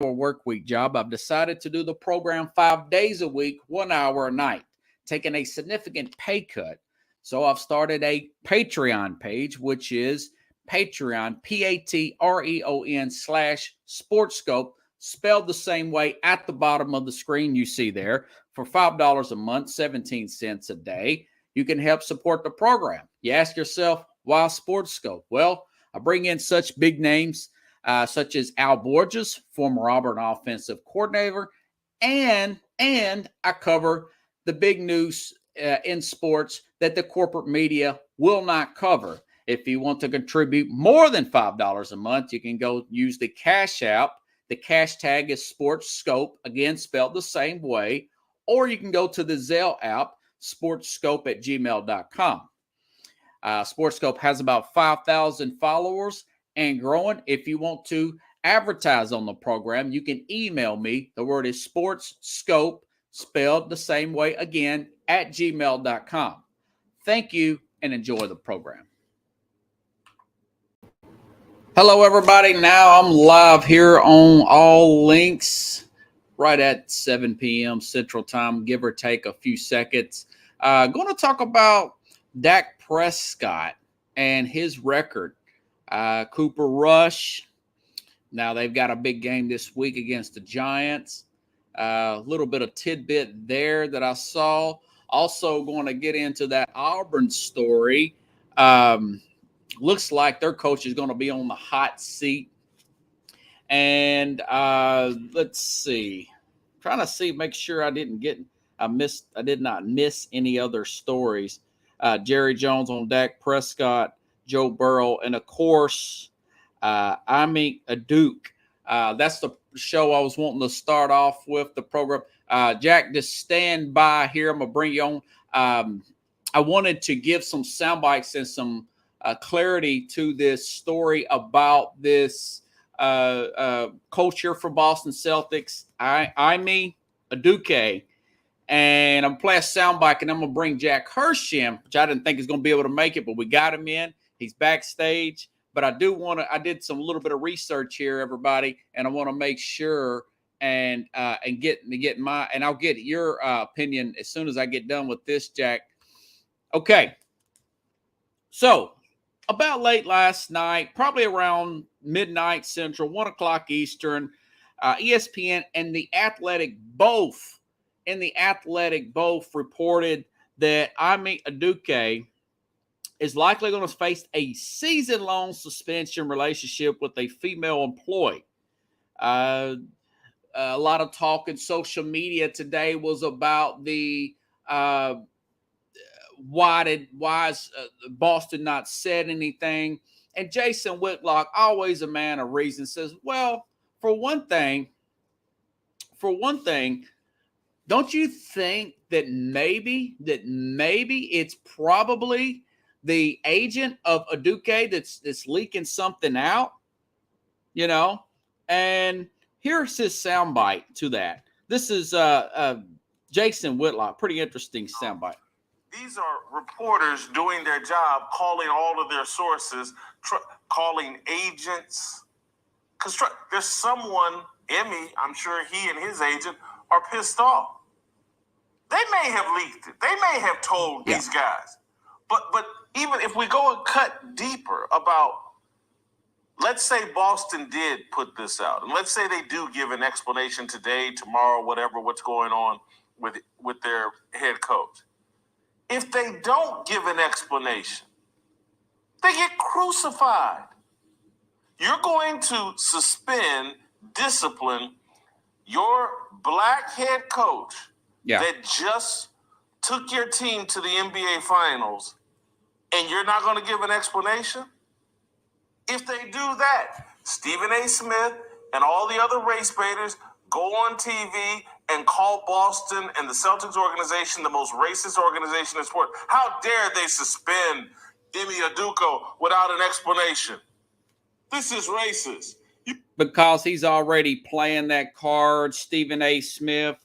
work week job, I've decided to do the program 5 days a week, 1 hour a night, taking a significant pay cut. So I've started a Patreon page, which is Patreon, Patreon/SportsScope, spelled the same way at the bottom of the screen you see there. For $5 a month, 17 cents a day, you can help support the program. You ask yourself, why SportsScope? Well, I bring in such big names such as Al Borges, former Auburn offensive coordinator, and I cover the big news in sports that the corporate media will not cover. If you want to contribute more than $5 a month, you can go use the Cash App. The cash tag is SportsScope, again spelled the same way, or you can go to the Zelle app, sportscope@gmail.com. SportsScope has about 5,000 followers and growing. If you want to advertise on the program, you can email me. The word is SportsScope, spelled the same way again, @gmail.com. Thank you and enjoy the program. Hello, everybody. Now I'm live here on All Links right at 7 p.m. Central Time, give or take a few seconds. Going to talk about Dak Prescott and his record. Cooper Rush. Now they've got a big game this week against the Giants. A little bit of tidbit there that I saw. Also going to get into that Auburn story. Looks like their coach is going to be on the hot seat. And let's see. I'm trying to see, make sure I did not miss any other stories. Jerry Jones on Dak Prescott, Joe Burrow, and of course, Ime Udoka. That's the show I was wanting to start off with, the program. Jack, just stand by here. I'm going to bring you on. I wanted to give some sound bites and some clarity to this story about this coach here for Boston Celtics, Ime Udoka. And I'm playing a soundbite, and I'm going to bring Jack Hirsch in, which I didn't think he's going to be able to make it, but we got him in. He's backstage. But I did some little bit of research here, everybody, and I want to make sure and get my, and I'll get your opinion as soon as I get done with this, Jack. Okay. So about late last night, probably around midnight Central, 1 o'clock Eastern, ESPN and The Athletic both reported that Ime Udoka is likely going to face a season-long suspension relationship with a female employee. A lot of talk in social media today was about the why is Boston not said anything? And Jason Whitlock, always a man of reason, says, well, for one thing, don't you think that maybe it's probably the agent of Udoka that's leaking something out, And here's his soundbite to that. This is Jason Whitlock, pretty interesting soundbite. These are reporters doing their job, calling all of their sources, calling agents. Because there's someone, Emmy, I'm sure he and his agent are pissed off. They may have leaked it. They may have told these guys. But even if we go and cut deeper about, let's say Boston did put this out, and let's say they do give an explanation today, tomorrow, whatever, what's going on with their head coach. If they don't give an explanation, they get crucified. You're going to suspend, discipline your black head coach that just took your team to the NBA Finals, and you're not going to give an explanation? If they do that, Stephen A. Smith and all the other race baiters go on TV and call Boston and the Celtics organization the most racist organization in sport. How dare they suspend Ime Udoka without an explanation? This is racist. Because he's already playing that card, Stephen A. Smith,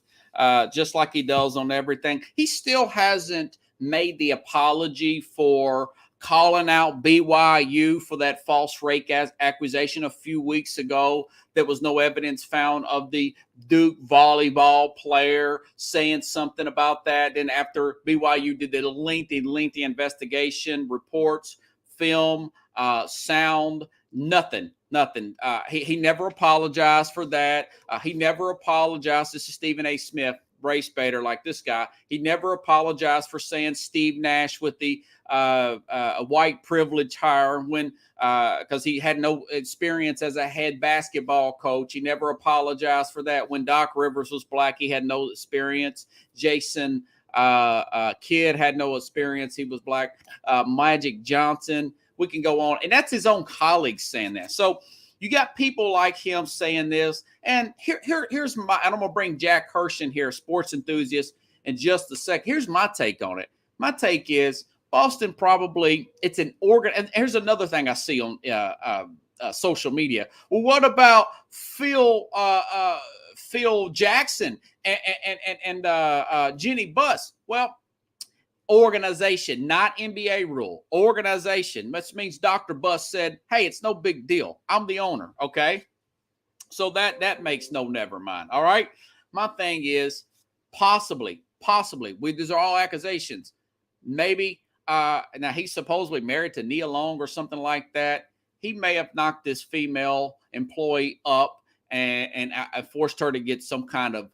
just like he does on everything. He still hasn't made the apology for calling out BYU for that false rake accusation a few weeks ago. There was no evidence found of the Duke volleyball player saying something about that. Then after BYU did the lengthy investigation, reports, film, sound, nothing. He never apologized for that. He never apologized. This is Stephen A. Smith, race baiter like this guy. He never apologized for saying Steve Nash with the white privilege hire when because he had no experience as a head basketball coach. He never apologized for that. When Doc Rivers was black, he had no experience. Jason Kidd had no experience. He was black. Magic Johnson. We can go on. And that's his own colleagues saying that. So you got people like him saying this. And here's my, and I'm going to bring Jack Hirsch in here, sports enthusiast, in just a sec. Here's my take on it. My take is Boston probably, it's an organ. And here's another thing I see on social media. Well, what about Phil Jackson and Jenny Buss? Well, organization, not NBA rule. Organization, which means Dr. Buss said, hey, it's no big deal. I'm the owner, okay? So that makes no never mind, all right? My thing is possibly, these are all accusations. Maybe, now he's supposedly married to Nia Long or something like that. He may have knocked this female employee up and forced her to get some kind of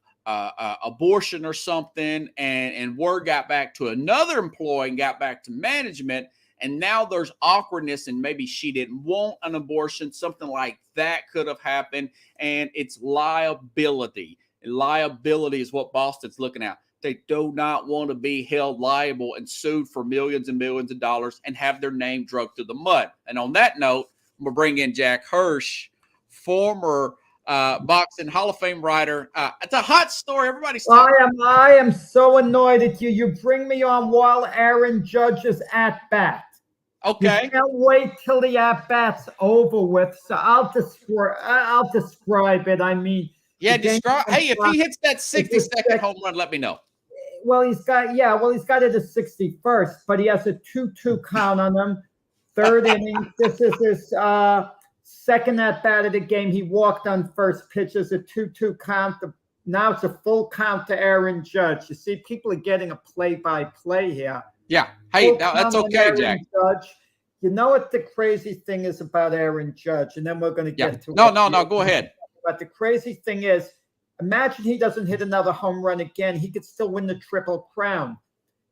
abortion or something, and word got back to another employee and got back to management, and now there's awkwardness and maybe she didn't want an abortion, something like that could have happened, and it's liability. Liability is what Boston's looking at. They do not want to be held liable and sued for millions and millions of dollars and have their name dragged through the mud. And on that note, I'm going to bring in Jack Hirsch, former boxing Hall of Fame writer. It's a hot story. Everybody's I am so annoyed at you. You bring me on while Aaron Judge is at bat. Okay. You can't wait till the at bat's over with. So I'll describe it. I mean, yeah, describe. Hey, if he hits that 60-second home run, let me know. Well, he's got it at 61st, but he has a 2-2 count on him. Third inning. This is his second at bat of the game. He walked on first pitch as a 2-2 count. Now it's a full count to Aaron Judge. You see, people are getting a play-by-play here. Yeah. Hey, now that's okay, Jack. Judge. You know what the crazy thing is about Aaron Judge, and then we're going to get to No, go ahead. But the crazy thing is, imagine he doesn't hit another home run again. He could still win the Triple Crown.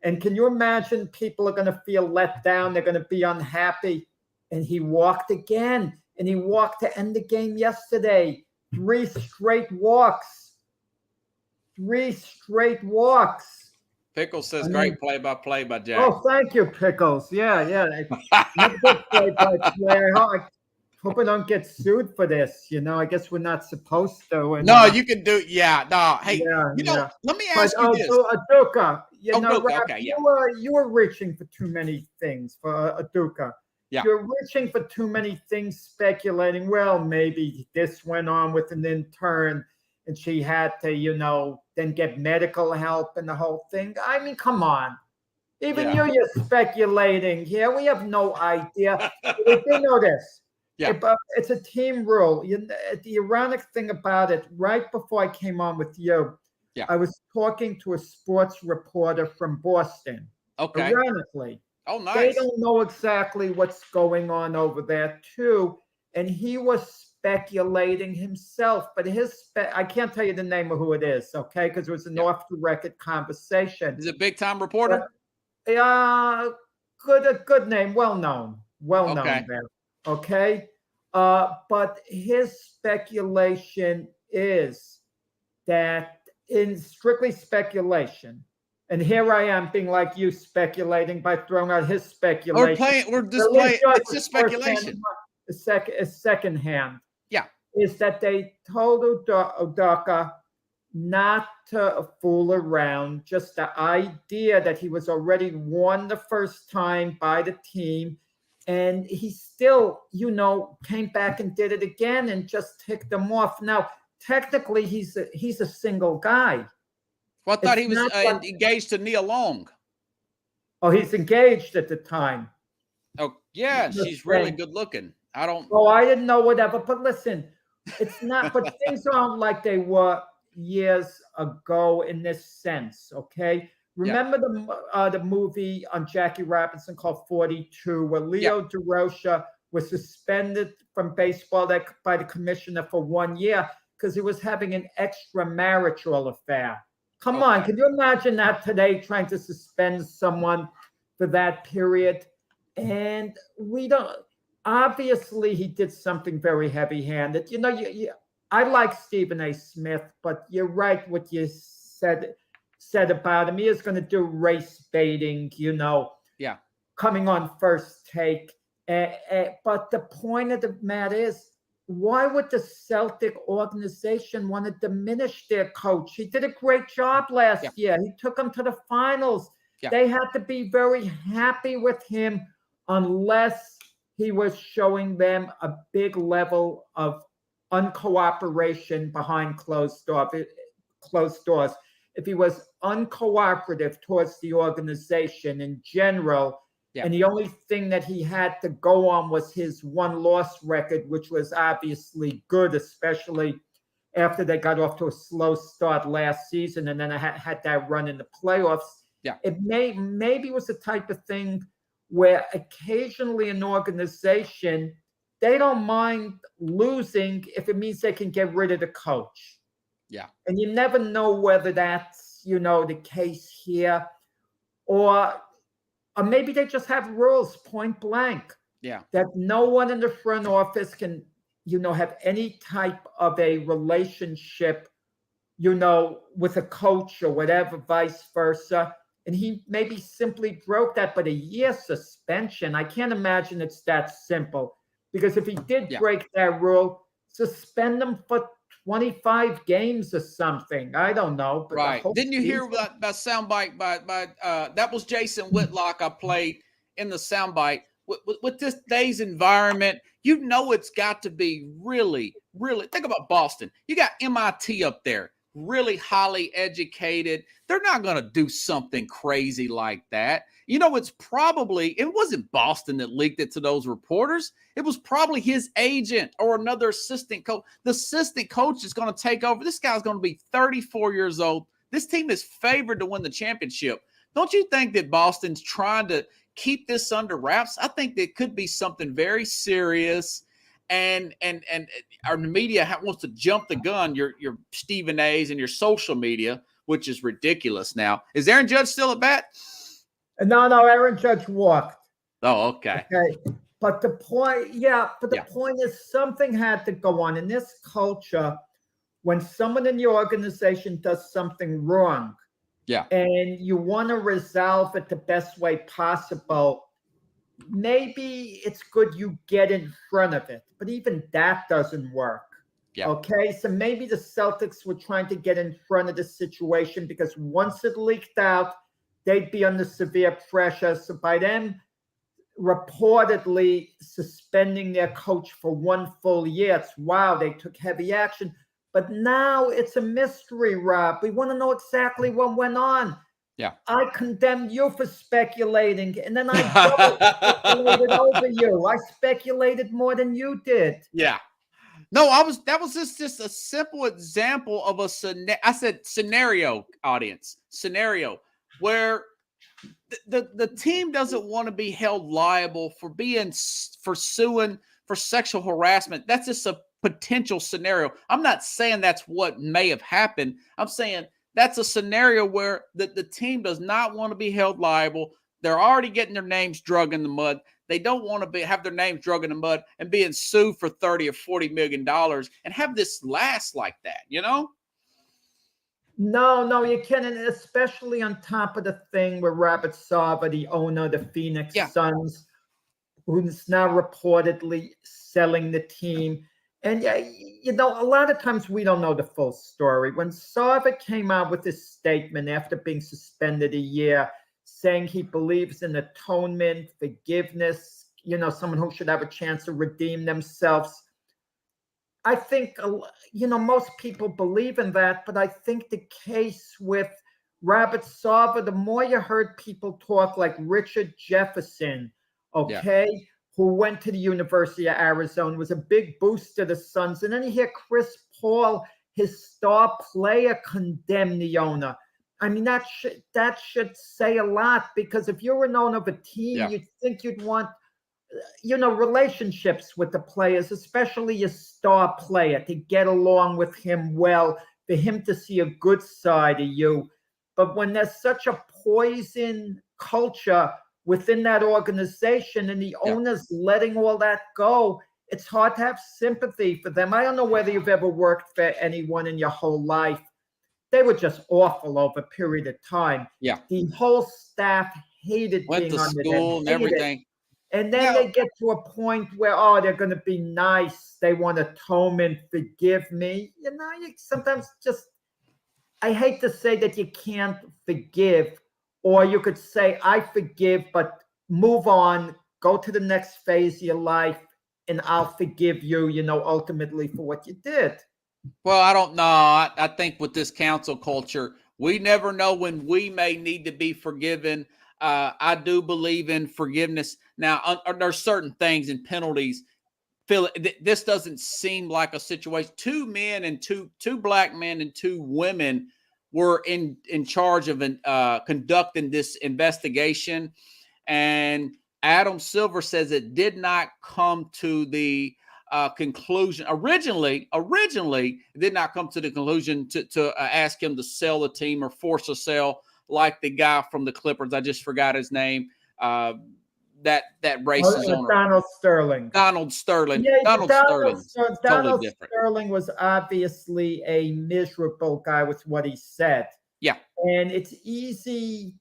And can you imagine people are going to feel let down? They're going to be unhappy. And he walked again. And he walked to end the game yesterday. 3 straight walks. 3 straight walks. Pickles says great play-by-play by Jack. Oh, thank you, Pickles. Yeah. Good play-by-play. I hope I don't get sued for this. You know, I guess we're not supposed to. And, no, you can do. Yeah, no. Hey, let me ask you this. Aduka, okay, you were reaching for too many things for Aduka. Yeah. You're reaching for too many things, speculating, well, maybe this went on with an intern and she had to, then get medical help and the whole thing. I mean, come on. Even you're speculating here. We have no idea. We do know this. Yeah. It's a team rule. The ironic thing about it, right before I came on with you, I was talking to a sports reporter from Boston. Okay. Ironically. Oh, nice. They don't know exactly what's going on over there, too. And he was speculating himself. But I can't tell you the name of who it is, okay? Because it was an off-the-record conversation. Is it a big-time reporter? Good name. Well-known. Well-known there. Okay? But his speculation is that in strictly speculation, and here I am being like you speculating by throwing out his speculation. We're just playing. It's just speculation. Second hand. Yeah. Is that they told Udoka not to fool around. Just the idea that he was already won the first time by the team. And he still, came back and did it again and just ticked them off. Now, technically, he's a single guy. Well, I thought he was engaged to Nia Long. Oh, he's engaged at the time. Oh, yeah, Just she's really saying. good looking. I don't. Oh, I didn't know whatever, but listen, it's not. But things aren't like they were years ago in this sense. Okay, Yeah, remember the movie on Jackie Robinson called 42, where yeah. Leo DeRocha was suspended from baseball by the commissioner for 1 year because he was having an extramarital affair. Come on, Okay. can you imagine that today, trying to suspend someone for that period? And we don't. Obviously, he did something very heavy-handed. I like Stephen A. Smith, but you're right what you said about him. He is going to do race baiting, Yeah, coming on First Take. But the point of the matter is, why would the Celtic organization want to diminish their coach? He did a great job last yeah, year. He took them to the finals. yeah. They had to be very happy with him unless he was showing them a big level of uncooperation behind closed doors. If he was uncooperative towards the organization in general, Yeah. and the only thing that he had to go on was his one-loss record, which was obviously good, especially after they got off to a slow start last season, and then I had that run in the playoffs. Yeah. It maybe was the type of thing where occasionally an organization, they don't mind losing if it means they can get rid of the coach. Yeah. And you never know whether that's, the case here, or maybe they just have rules point blank. Yeah. That no one in the front office can, have any type of a relationship, with a coach or whatever, vice versa. And he maybe simply broke that, but a year suspension, I can't imagine it's that simple. Because if he did break that rule, suspend him for 25 games or something. I don't know. But Right. Didn't you hear about soundbite by that was Jason Whitlock I played in the soundbite. With this day's environment, it's got to be really, really, think about Boston. You got MIT up there, really highly educated. They're not going to do something crazy like that. It wasn't Boston that leaked it to those reporters. It was probably his agent or another assistant coach. The assistant coach is going to take over. This guy's going to be 34 years old. This team is favored to win the championship. Don't you think that Boston's trying to keep this under wraps? I think there could be something very serious. And our media wants to jump the gun, your Stephen A's and your social media, which is ridiculous now. Is Aaron Judge still at bat? No, Aaron Judge walked. Oh, okay. But the point, point is something had to go on. In this culture, when someone in your organization does something wrong, and you want to resolve it the best way possible, maybe it's good you get in front of it, but even that doesn't work. Yeah. Okay, so maybe the Celtics were trying to get in front of the situation because once it leaked out, they'd be under severe pressure. So by them reportedly suspending their coach for 1 full year, it's wow, they took heavy action. But now it's a mystery, Rob. We want to know exactly what went on. Yeah. I condemned you for speculating, and then I speculated over you. I speculated more than you did. Yeah. No, that was just a simple example of I said scenario, audience. Scenario where the team doesn't want to be held liable for suing for sexual harassment. That's just a potential scenario. I'm not saying that's what may have happened. I'm saying that's a scenario where the team does not want to be held liable. They're already getting their names drug in the mud. They don't want to have their names drug in the mud and being sued for $30 or $40 million and have this last like that, No, you can't, and especially on top of the thing where Robert Sarver, the owner of the Phoenix Suns, who's now reportedly selling the team. And, a lot of times we don't know the full story. When Sarver came out with this statement after being suspended a year, saying he believes in atonement, forgiveness, someone who should have a chance to redeem themselves. I think, most people believe in that, but I think the case with Robert Sarver, the more you heard people talk like Richard Jefferson okay, who went to the University of Arizona, was a big boost to the Suns. And then you hear Chris Paul, his star player, condemn the owner. I mean, that should say a lot, because if you're an owner of a team, you'd think you'd want, relationships with the players, especially your star player, to get along with him well, for him to see a good side of you. But when there's such a poison culture within that organization and the owners letting all that go, it's hard to have sympathy for them. I don't know whether you've ever worked for anyone in your whole life. They were just awful over a period of time. Yeah. The whole staff hated Went being to under school them, and everything. and then they get to a point where, they're going to be nice. They want atonement, forgive me. You sometimes just, I hate to say that you can't forgive, or you could say, I forgive, but move on, go to the next phase of your life, and I'll forgive you, ultimately for what you did. Well, I don't know. I think with this cancel culture, we never know when we may need to be forgiven. I do believe in forgiveness. Now, there's certain things and penalties. This doesn't seem like a situation. Two black men and two women were in charge of conducting this investigation, and Adam Silver says it did not come to the conclusion. Originally, it did not come to the conclusion to ask him to sell the team or force a sell, like the guy from the Clippers. I just forgot his name. That racist owner, Donald Sterling. Donald Sterling. Yeah, Donald Sterling was obviously a miserable guy with what he said. Yeah. And it's easy,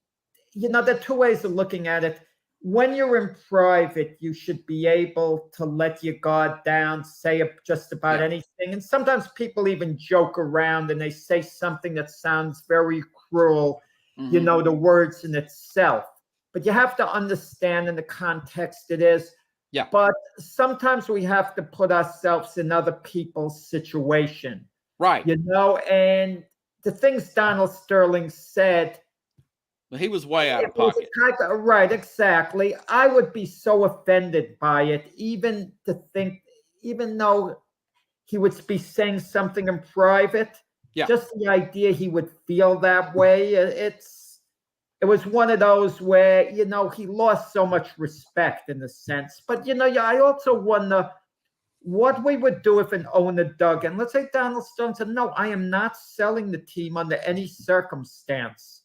there are two ways of looking at it. When you're in private, you should be able to let your guard down, say just about anything. And sometimes people even joke around and they say something that sounds very cruel, the words in itself. But you have to understand in the context it is. Yeah. But sometimes we have to put ourselves in other people's situation. Right. And the things Donald Sterling said, he was way out of pocket. Right, exactly. I would be so offended by it, even though he would be saying something in private. Yeah. Just the idea he would feel that way. It was one of those where, he lost so much respect in a sense. But, I also wonder what we would do if an owner dug in. Let's say Donald Sterling said, no, I am not selling the team under any circumstance.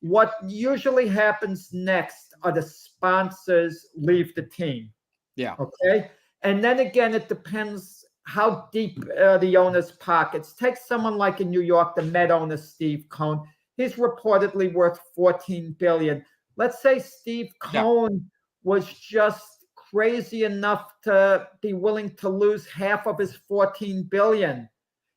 What usually happens next are the sponsors leave the team. Yeah. Okay. And then again, it depends how deep the owner's pockets. Take someone like in New York, the Met owner, Steve Cohen. He's reportedly worth $14 billion. Let's say Steve Cohen was just crazy enough to be willing to lose half of his $14 billion.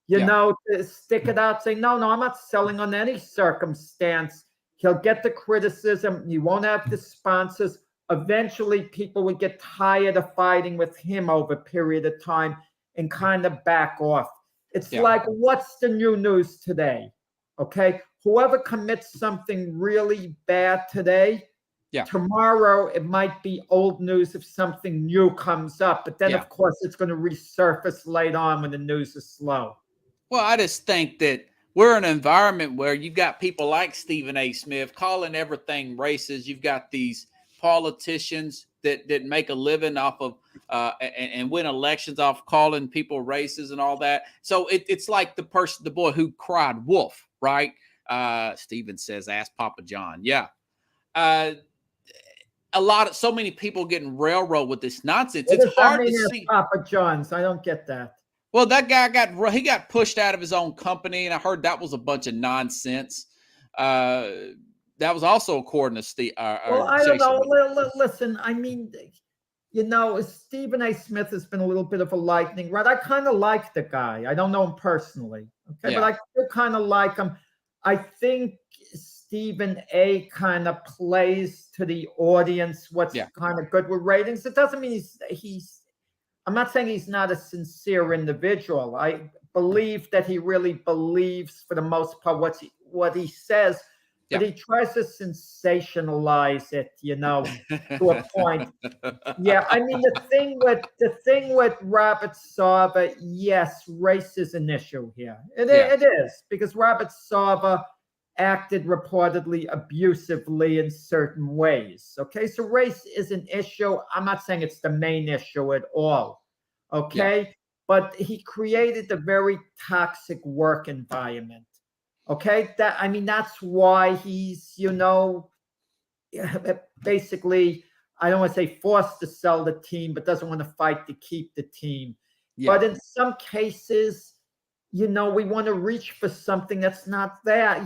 To stick it out, say, no, I'm not selling on any circumstance. He'll get the criticism. You won't have the sponsors. Eventually, people would get tired of fighting with him over a period of time and kind of back off. It's like, what's the new news today? Okay. Whoever commits something really bad today, tomorrow it might be old news if something new comes up. But then, of course, it's going to resurface later on when the news is slow. Well, I just think that we're in an environment where you've got people like Stephen A. Smith calling everything racist. You've got these politicians that make a living off of and win elections off calling people racist and all that. So it's like the boy who cried wolf, right? Stephen says, ask Papa John. Yeah. So many people getting railroaded with this nonsense. It's hard to see. Papa John's. I don't get that. Well, that guy got pushed out of his own company, and I heard that was a bunch of nonsense. That was also according to Steve. I don't know. Listen, I mean, Stephen A. Smith has been a little bit of a lightning rod. I kind of like the guy. I don't know him personally, okay, but I still kind of like him. I think Stephen A. kind of plays to the audience what's kind of good with ratings. It doesn't mean he's. I'm not saying he's not a sincere individual. I believe that he really believes, for the most part, what he says. but he tries to sensationalize it, to a point. Yeah, I mean the thing with Robert Sarver, yes, race is an issue here. It is, because Robert Sarver acted reportedly abusively in certain ways. Okay, so race is an issue. I'm not saying it's the main issue at all. Okay, but he created a very toxic work environment. Okay, that's why he's, basically, I don't want to say forced to sell the team, but doesn't want to fight to keep the team. But in some cases, we want to reach for something that's not there,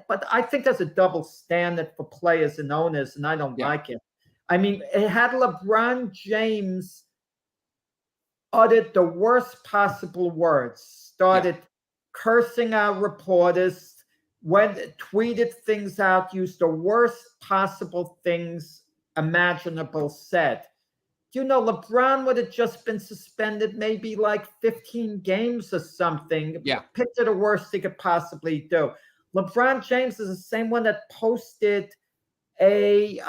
but I think there's a double standard for players and owners, and I don't like it. I mean, had LeBron James uttered the worst possible words, started cursing our reporters, tweeted things out, used the worst possible things imaginable, said, LeBron would have just been suspended maybe like 15 games or something. Yeah. Picture the worst he could possibly do. LeBron James is the same one that posted a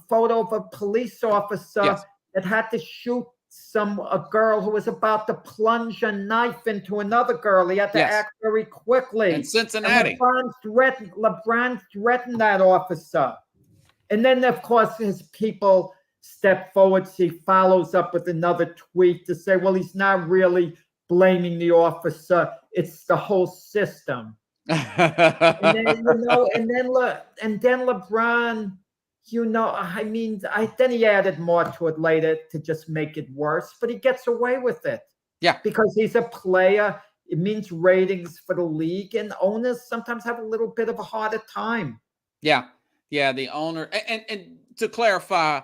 photo of a police officer that had to shoot a girl who was about to plunge a knife into another girl. He had to act very quickly. In Cincinnati. And LeBron threatened that officer. And then, of course, his people step forward. So he follows up with another tweet to say, well, he's not really blaming the officer. It's the whole system. and then LeBron, then he added more to it later to just make it worse, but he gets away with it. Yeah. Because he's a player. It means ratings for the league, and owners sometimes have a little bit of a harder time. Yeah. Yeah. The owner, and to clarify,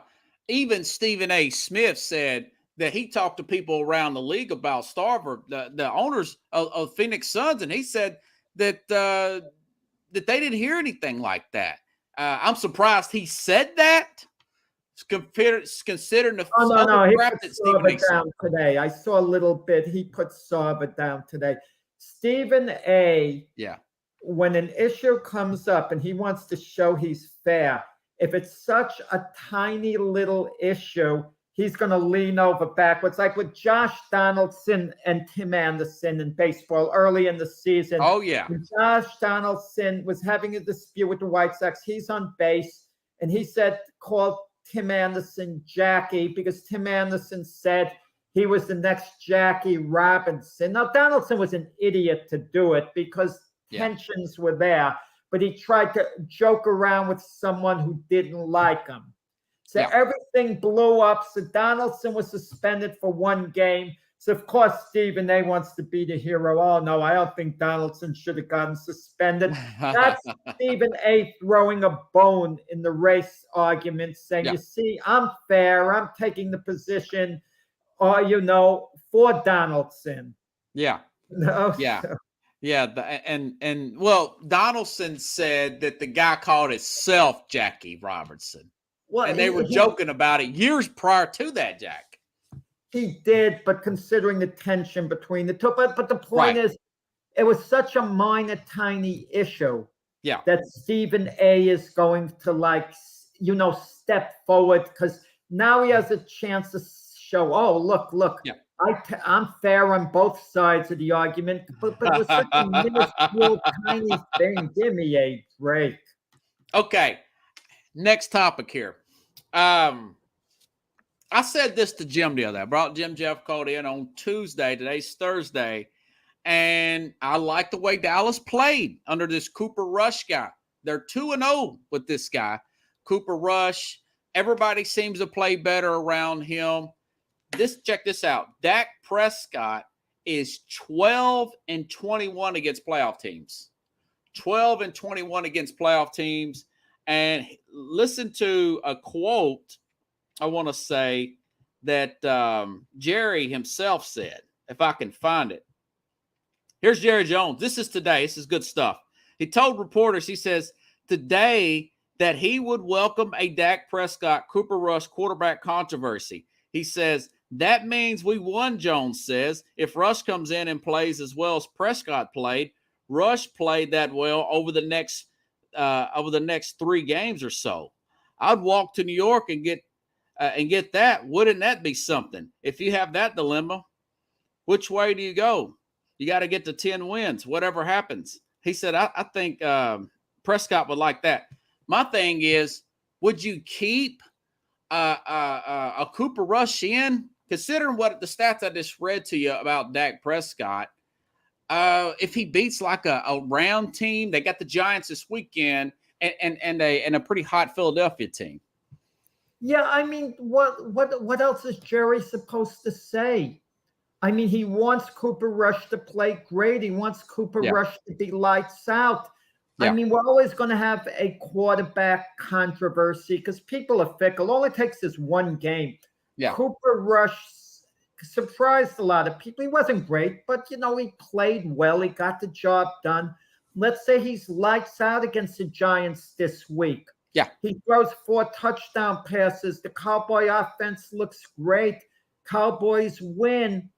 even Stephen A. Smith said that he talked to people around the league about Sarver, the owners of Phoenix Suns, and he said that that they didn't hear anything like that. I'm surprised he said that. Considering the no, he put Sarver down today. I saw a little bit. He put Sarver down today. Stephen A. Yeah. When an issue comes up and he wants to show he's fair, if it's such a tiny little issue, he's going to lean over backwards, like with Josh Donaldson and Tim Anderson in baseball early in the season. Oh, yeah. When Josh Donaldson was having a dispute with the White Sox. He's on base, and he called Tim Anderson Jackie, because Tim Anderson said he was the next Jackie Robinson. Now, Donaldson was an idiot to do it because tensions were there, but he tried to joke around with someone who didn't like him. So everything blew up. So Donaldson was suspended for 1 game. So, of course, Stephen A. wants to be the hero. Oh, no, I don't think Donaldson should have gotten suspended. That's Stephen A. throwing a bone in the race argument, saying, you see, I'm fair. I'm taking the position, for Donaldson. Yeah. No? Yeah. Yeah, and well, Donaldson said that the guy called himself Jackie Robertson. Well, and they were joking about it years prior to that, Jack. He did, but considering the tension between the two, but the point is, it was such a minor, tiny issue. Yeah. That Stephen A. is going to step forward, because now he has a chance to show, oh, look. Yeah. I'm fair on both sides of the argument, but it was such a minuscule, tiny thing. Give me a break. Okay, next topic here. I said this to Jim the other day. I brought Jim Jeffcoat in on Tuesday. Today's Thursday, and I like the way Dallas played under this Cooper Rush guy. They're 2-0 with this guy, Cooper Rush. Everybody seems to play better around him. Check this out. Dak Prescott is 12-21 against playoff teams. 12-21 against playoff teams. And listen to a quote, I want to say, that Jerry himself said, if I can find it. Here's Jerry Jones. This is today. This is good stuff. He told reporters, he says, today that he would welcome a Dak Prescott, Cooper Rush quarterback controversy. He says, that means we won, Jones says. If Rush comes in and plays as well as Prescott played, Rush played that well over the next over the next 3 games or so. I'd walk to New York and get that. Wouldn't that be something? If you have that dilemma, which way do you go? You got to get to 10 wins, whatever happens. He said, I think Prescott would like that. My thing is, would you keep a Cooper Rush in? Considering what the stats I just read to you about Dak Prescott, if he beats like a round team, they got the Giants this weekend and a pretty hot Philadelphia team. Yeah, I mean, what else is Jerry supposed to say? I mean, he wants Cooper Rush to play great. He wants Cooper Rush to be lights out. I mean, we're always going to have a quarterback controversy because people are fickle. All it takes is one game. Yeah. Cooper Rush surprised a lot of people. He wasn't great, but, he played well. He got the job done. Let's say he's lights out against the Giants this week. Yeah. He throws 4 touchdown passes. The Cowboy offense looks great. Cowboys win.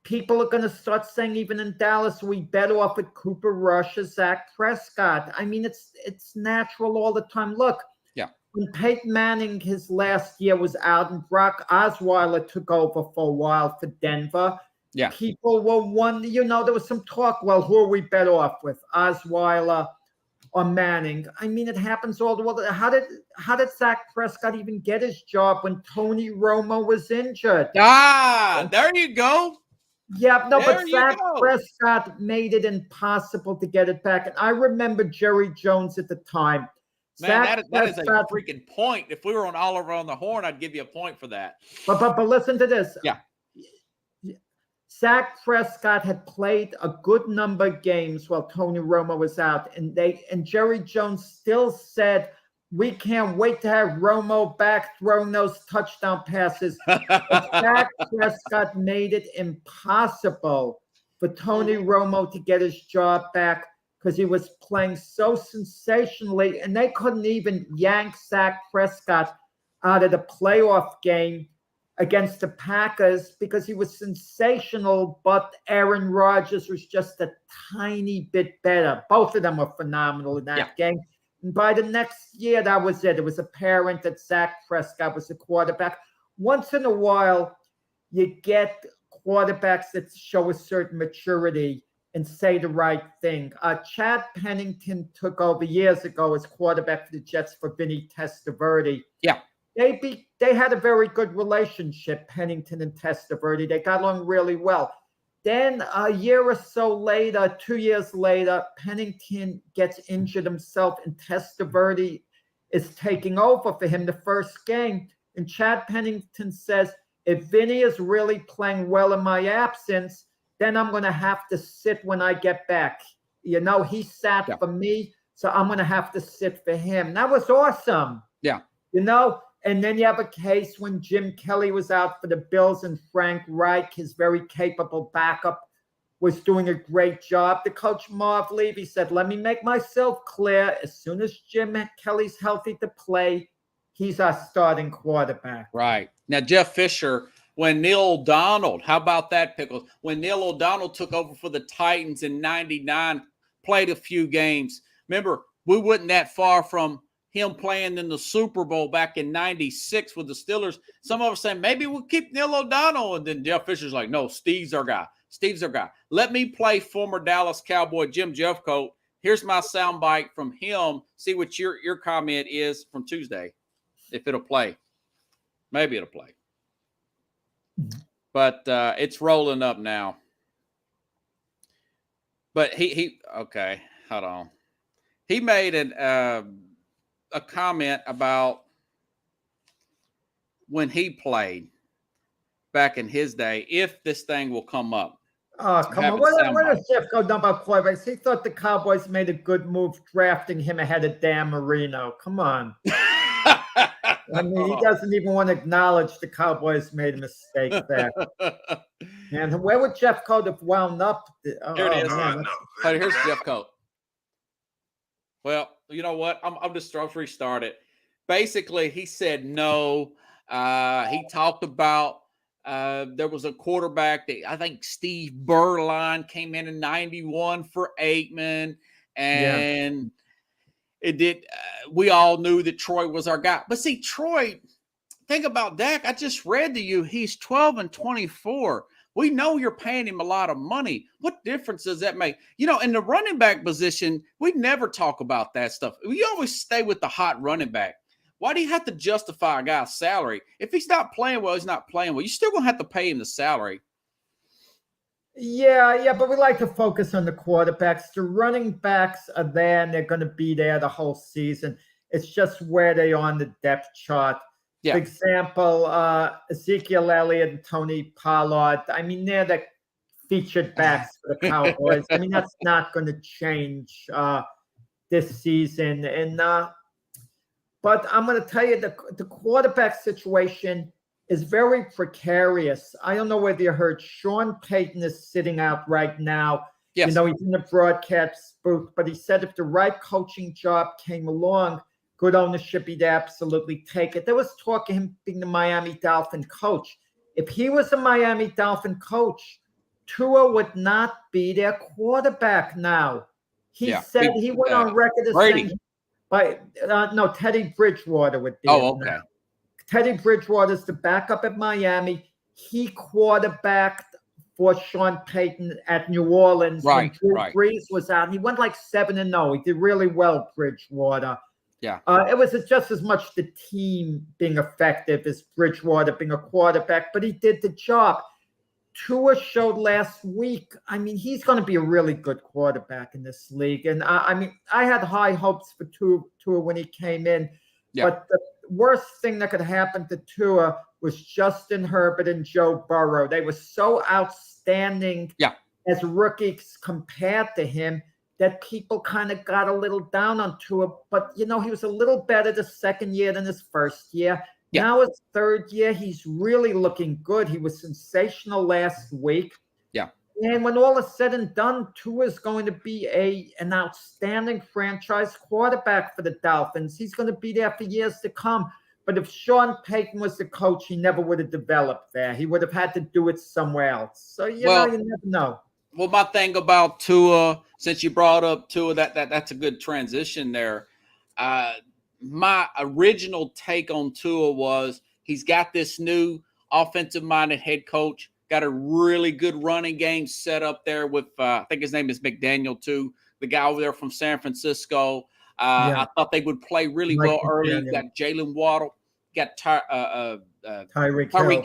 People are going to start saying, even in Dallas, we bet off with Cooper Rush or Zach Prescott. I mean, it's natural all the time. Look, when Peyton Manning, his last year, was out and Brock Osweiler took over for a while for Denver, people were wondering, there was some talk, well, who are we bet off with, Osweiler or Manning? I mean, it happens all the way. How did Zach Prescott even get his job when Tony Romo was injured? There you go. Yeah, no, but Zach Prescott made it impossible to get it back. And I remember Jerry Jones at the time. Man, that is a freaking point. If we were on Oliver on the Horn, I'd give you a point for that. But listen to this. Yeah. Zach Prescott had played a good number of games while Tony Romo was out. And Jerry Jones still said, we can't wait to have Romo back throwing those touchdown passes. Zach Prescott made it impossible for Tony Romo to get his job back because he was playing so sensationally, and they couldn't even yank Zach Prescott out of the playoff game against the Packers because he was sensational, but Aaron Rodgers was just a tiny bit better. Both of them were phenomenal in that game. And by the next year, that was it. It was apparent that Zach Prescott was the quarterback. Once in a while, you get quarterbacks that show a certain maturity and say the right thing. Chad Pennington took over years ago as quarterback for the Jets for Vinny Testaverde. Yeah. They had a very good relationship, Pennington and Testaverde. They got along really well. Then a year or so later, 2 years later, Pennington gets injured himself, and Testaverde is taking over for him the first game. And Chad Pennington says, if Vinny is really playing well in my absence, then I'm going to have to sit when I get back. He sat for me, so I'm going to have to sit for him. That was awesome. Yeah. And then you have a case when Jim Kelly was out for the Bills and Frank Reich, his very capable backup, was doing a great job. The coach, Marv Levy, said, let me make myself clear. As soon as Jim Kelly's healthy to play, he's our starting quarterback. Right. Now, Jeff Fisher, when Neil O'Donnell, how about that, Pickles? When Neil O'Donnell took over for the Titans in 99, played a few games. Remember, we wasn't that far from him playing in the Super Bowl back in 96 with the Steelers. Some of us saying, maybe we'll keep Neil O'Donnell. And then Jeff Fisher's like, no, Steve's our guy. Steve's our guy. Let me play former Dallas Cowboy Jim Jeffcoat. Here's my soundbite from him. See what your comment is from Tuesday, if it'll play. Maybe it'll play. But it's rolling up now. But he okay, hold on. He made a comment about when he played back in his day, if this thing will come up. Oh, come on. What does Jeff go down about quarterbacks? He thought the Cowboys made a good move drafting him ahead of Dan Marino. Come on. I mean, he doesn't even want to acknowledge the Cowboys made a mistake there. And where would Jeff Coat have wound up? Here it is. Here's Jeff Coat. Well, you know what? I'm just restart it. Basically, he said no. He talked about there was a quarterback that I think Steve Berline came in 91 for Aikman, and it did. We all knew that Troy was our guy. But see, Troy, think about Dak. I just read to you, he's 12-24. We know you're paying him a lot of money. What difference does that make? You know, in the running back position, we never talk about that stuff. We always stay with the hot running back. Why do you have to justify a guy's salary? If he's not playing well, he's not playing well. You're still going to have to pay him the salary. Yeah, but we like to focus on the quarterbacks. The running backs are there, and they're going to be there the whole season. It's just where they are on the depth chart. Yeah. For example, Ezekiel Elliott and Tony Pollard. I mean, they're the featured backs for the Cowboys. I mean, that's not going to change this season. And but I'm going to tell you, the quarterback situation is very precarious. I don't know whether you heard Sean Payton is sitting out right now. Yes. You know, he's in the broadcast booth, but he said if the right coaching job came along, good ownership, he'd absolutely take it. There was talk of him being the Miami Dolphin coach. If he was a Miami Dolphin coach, Tua would not be their quarterback now. He said he went on record as saying, no, Teddy Bridgewater would be. Oh, okay. Now. Teddy Bridgewater's the backup at Miami. He quarterbacked for Sean Payton at New Orleans when Drew Brees was out. He went like 7-0. He did really well, Bridgewater. Yeah. It was just as much the team being effective as Bridgewater being a quarterback, but he did the job. Tua showed last week. I mean, he's going to be a really good quarterback in this league. And I mean, I had high hopes for Tua when he came in. Yeah. But the worst thing that could happen to Tua was Justin Herbert and Joe Burrow. They were so outstanding as rookies compared to him that people kind of got a little down on Tua. But, you know, he was a little better the second year than his first year. Yeah. Now his third year, he's really looking good. He was sensational last week. Yeah. And when all is said and done, Tua is going to be an outstanding franchise quarterback for the Dolphins. He's going to be there for years to come. But if Sean Payton was the coach, he never would have developed there. He would have had to do it somewhere else. So, you never know. Well, my thing about Tua, since you brought up Tua, that's a good transition there. My original take on Tua was he's got this new offensive-minded head coach, got a really good running game set up there with, I think his name is McDaniel too, the guy over there from San Francisco. I thought they would play really well early. You got Jalen Waddle, got Tyreek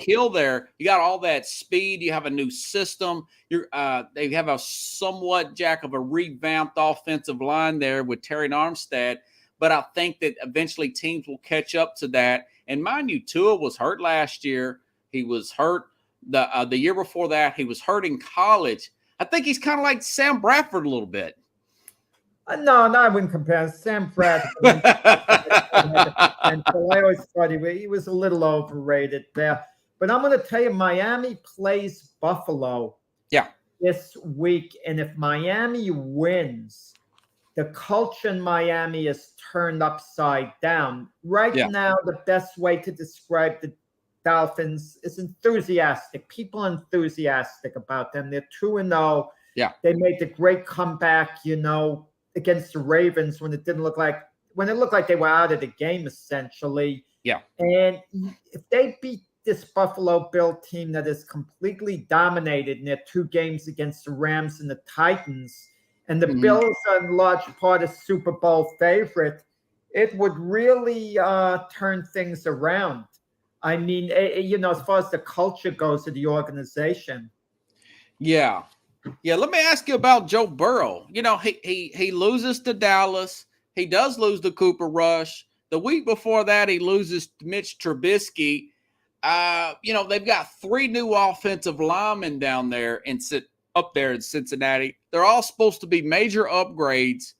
Hill there. You got all that speed. You have a new system. They have a somewhat of a revamped offensive line there with Terry Armstead. But I think that eventually teams will catch up to that. And mind you, Tua was hurt last year. He was hurt the year before that. He was hurt in college. I think he's kind of like Sam Bradford a little bit. No, I wouldn't compare. Sam Bradford. And so I always thought he was a little overrated there. But I'm going to tell you, Miami plays Buffalo this week. And if Miami wins, the culture in Miami is turned upside down. Right now, the best way to describe the Dolphins is enthusiastic. People are enthusiastic about them. They're 2-0. Yeah. They made the great comeback, against the Ravens when it looked like they were out of the game, essentially. Yeah. And if they beat this Buffalo Bill team that is completely dominated in their 2 games against the Rams and the Titans, and the Bills are in large part a Super Bowl favorite, it would really turn things around. I mean, as far as the culture goes of the organization. Yeah. Yeah, let me ask you about Joe Burrow. He loses to Dallas. He does lose to Cooper Rush. The week before that, he loses to Mitch Trubisky. They've got 3 new offensive linemen down there up there in Cincinnati. They're all supposed to be major upgrades.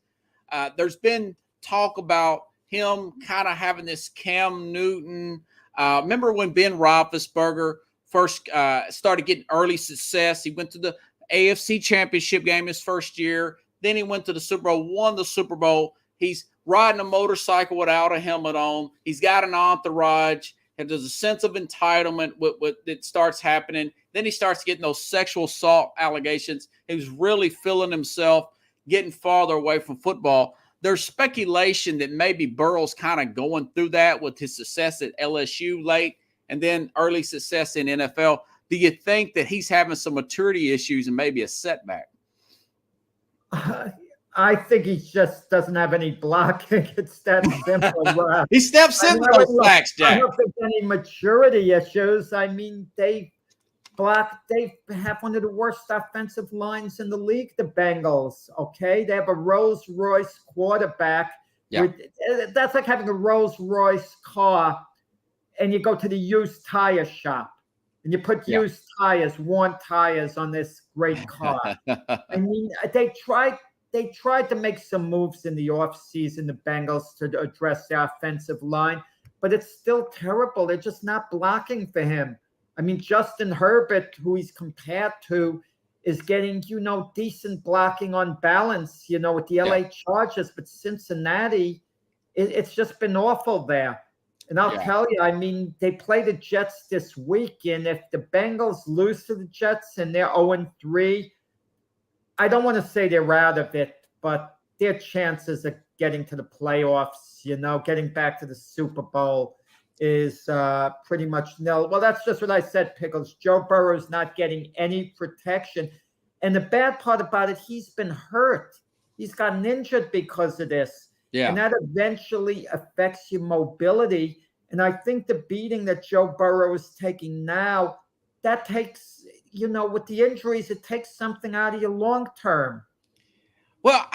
There's been talk about him kind of having this Cam Newton. Remember when Ben Roethlisberger first started getting early success? He went to the AFC Championship game his first year. Then he went to the Super Bowl, won the Super Bowl. He's riding a motorcycle without a helmet on. He's got an entourage. And there's a sense of entitlement that starts happening. Then he starts getting those sexual assault allegations. He was really feeling himself, getting farther away from football. there's speculation that maybe Burrow's kind of going through that with his success at LSU late and then early success in NFL. Do you think that he's having some maturity issues and maybe a setback? I think he just doesn't have any blocking. It's that simple. He steps into those sacks, Jack. I don't think any maturity issues. I mean, they have one of the worst offensive lines in the league, the Bengals. Okay. They have a Rolls Royce quarterback. Yeah. That's like having a Rolls Royce car and you go to the used tire shop and you put used tires, worn tires on this great car. I mean, they tried to make some moves in the offseason, the Bengals, to address their offensive line, but it's still terrible. They're just not blocking for him. I mean, Justin Herbert, who he's compared to, is getting, decent blocking on balance, with the LA Chargers. But Cincinnati, it's just been awful there. And I'll tell you, I mean, they play the Jets this week. And if the Bengals lose to the Jets and they're 0-3, I don't want to say they're out of it, but their chances of getting to the playoffs, getting back to the Super Bowl is pretty much nil. Well, that's just what I said, Pickles. Joe Burrow's not getting any protection. And the bad part about it, he's been hurt. He's gotten injured because of this. Yeah. And that eventually affects your mobility. And I think the beating that Joe Burrow is taking now, that takes, with the injuries, it takes something out of you long term. Well,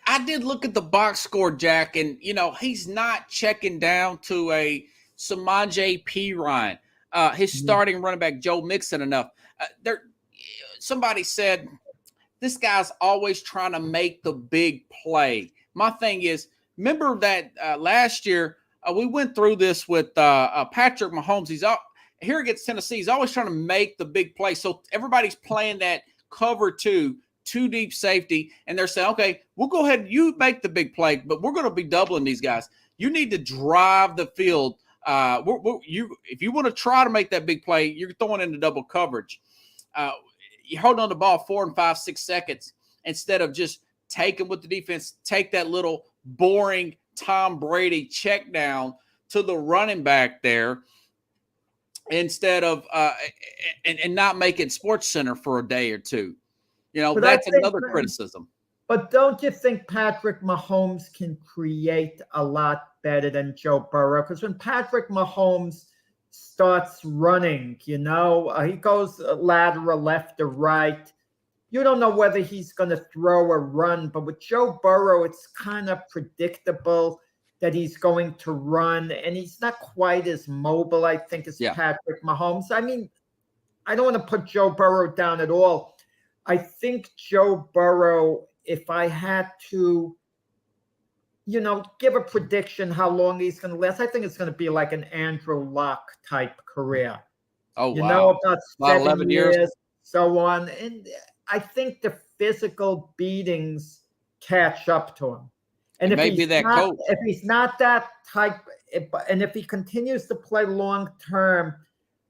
I did look at the box score, Jack, and, he's not checking down to a Samaje Perine, his starting running back, Joe Mixon, enough. Somebody said, this guy's always trying to make the big play. My thing is, remember that last year, we went through this with Patrick Mahomes. Here against Tennessee, he's always trying to make the big play. So everybody's playing that cover two deep safety, and they're saying, okay, we'll go ahead and you make the big play, but we're going to be doubling these guys. You need to drive the field. If you want to try to make that big play, you're throwing into double coverage. You're holding on the ball 4 and 5, 6 seconds instead of just taking with the defense, take that little boring Tom Brady check down to the running back there instead of and not make it Sports Center for a day or two. That's another criticism. But don't you think Patrick Mahomes can create a lot better than Joe Burrow? Because when Patrick Mahomes starts running, he goes lateral left or right. You don't know whether he's going to throw or run. But with Joe Burrow, it's kind of predictable that he's going to run. And he's not quite as mobile, I think, as Patrick Mahomes. I mean, I don't want to put Joe Burrow down at all. I think Joe Burrow, if I had to, give a prediction how long he's going to last, I think it's going to be like an Andrew Luck type career. Oh, wow. About 7 years, so on. And I think the physical beatings catch up to him. And if he's not that type, and if he continues to play long term,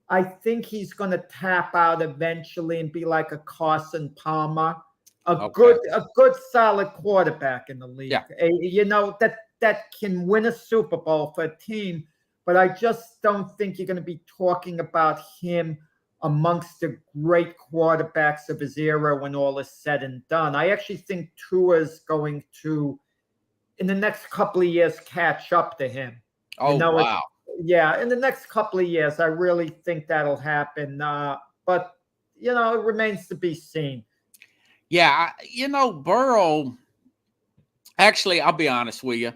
I think he's going to tap out eventually and be like a Carson Palmer, a good solid quarterback in the league. Yeah. That can win a Super Bowl for a team. But I just don't think you're going to be talking about him amongst the great quarterbacks of his era when all is said and done. I actually think Tua's going to, in the next couple of years, catch up to him. Oh, wow. Yeah, in the next couple of years, I really think that'll happen. But, it remains to be seen. Yeah, Burrow, actually, I'll be honest with you.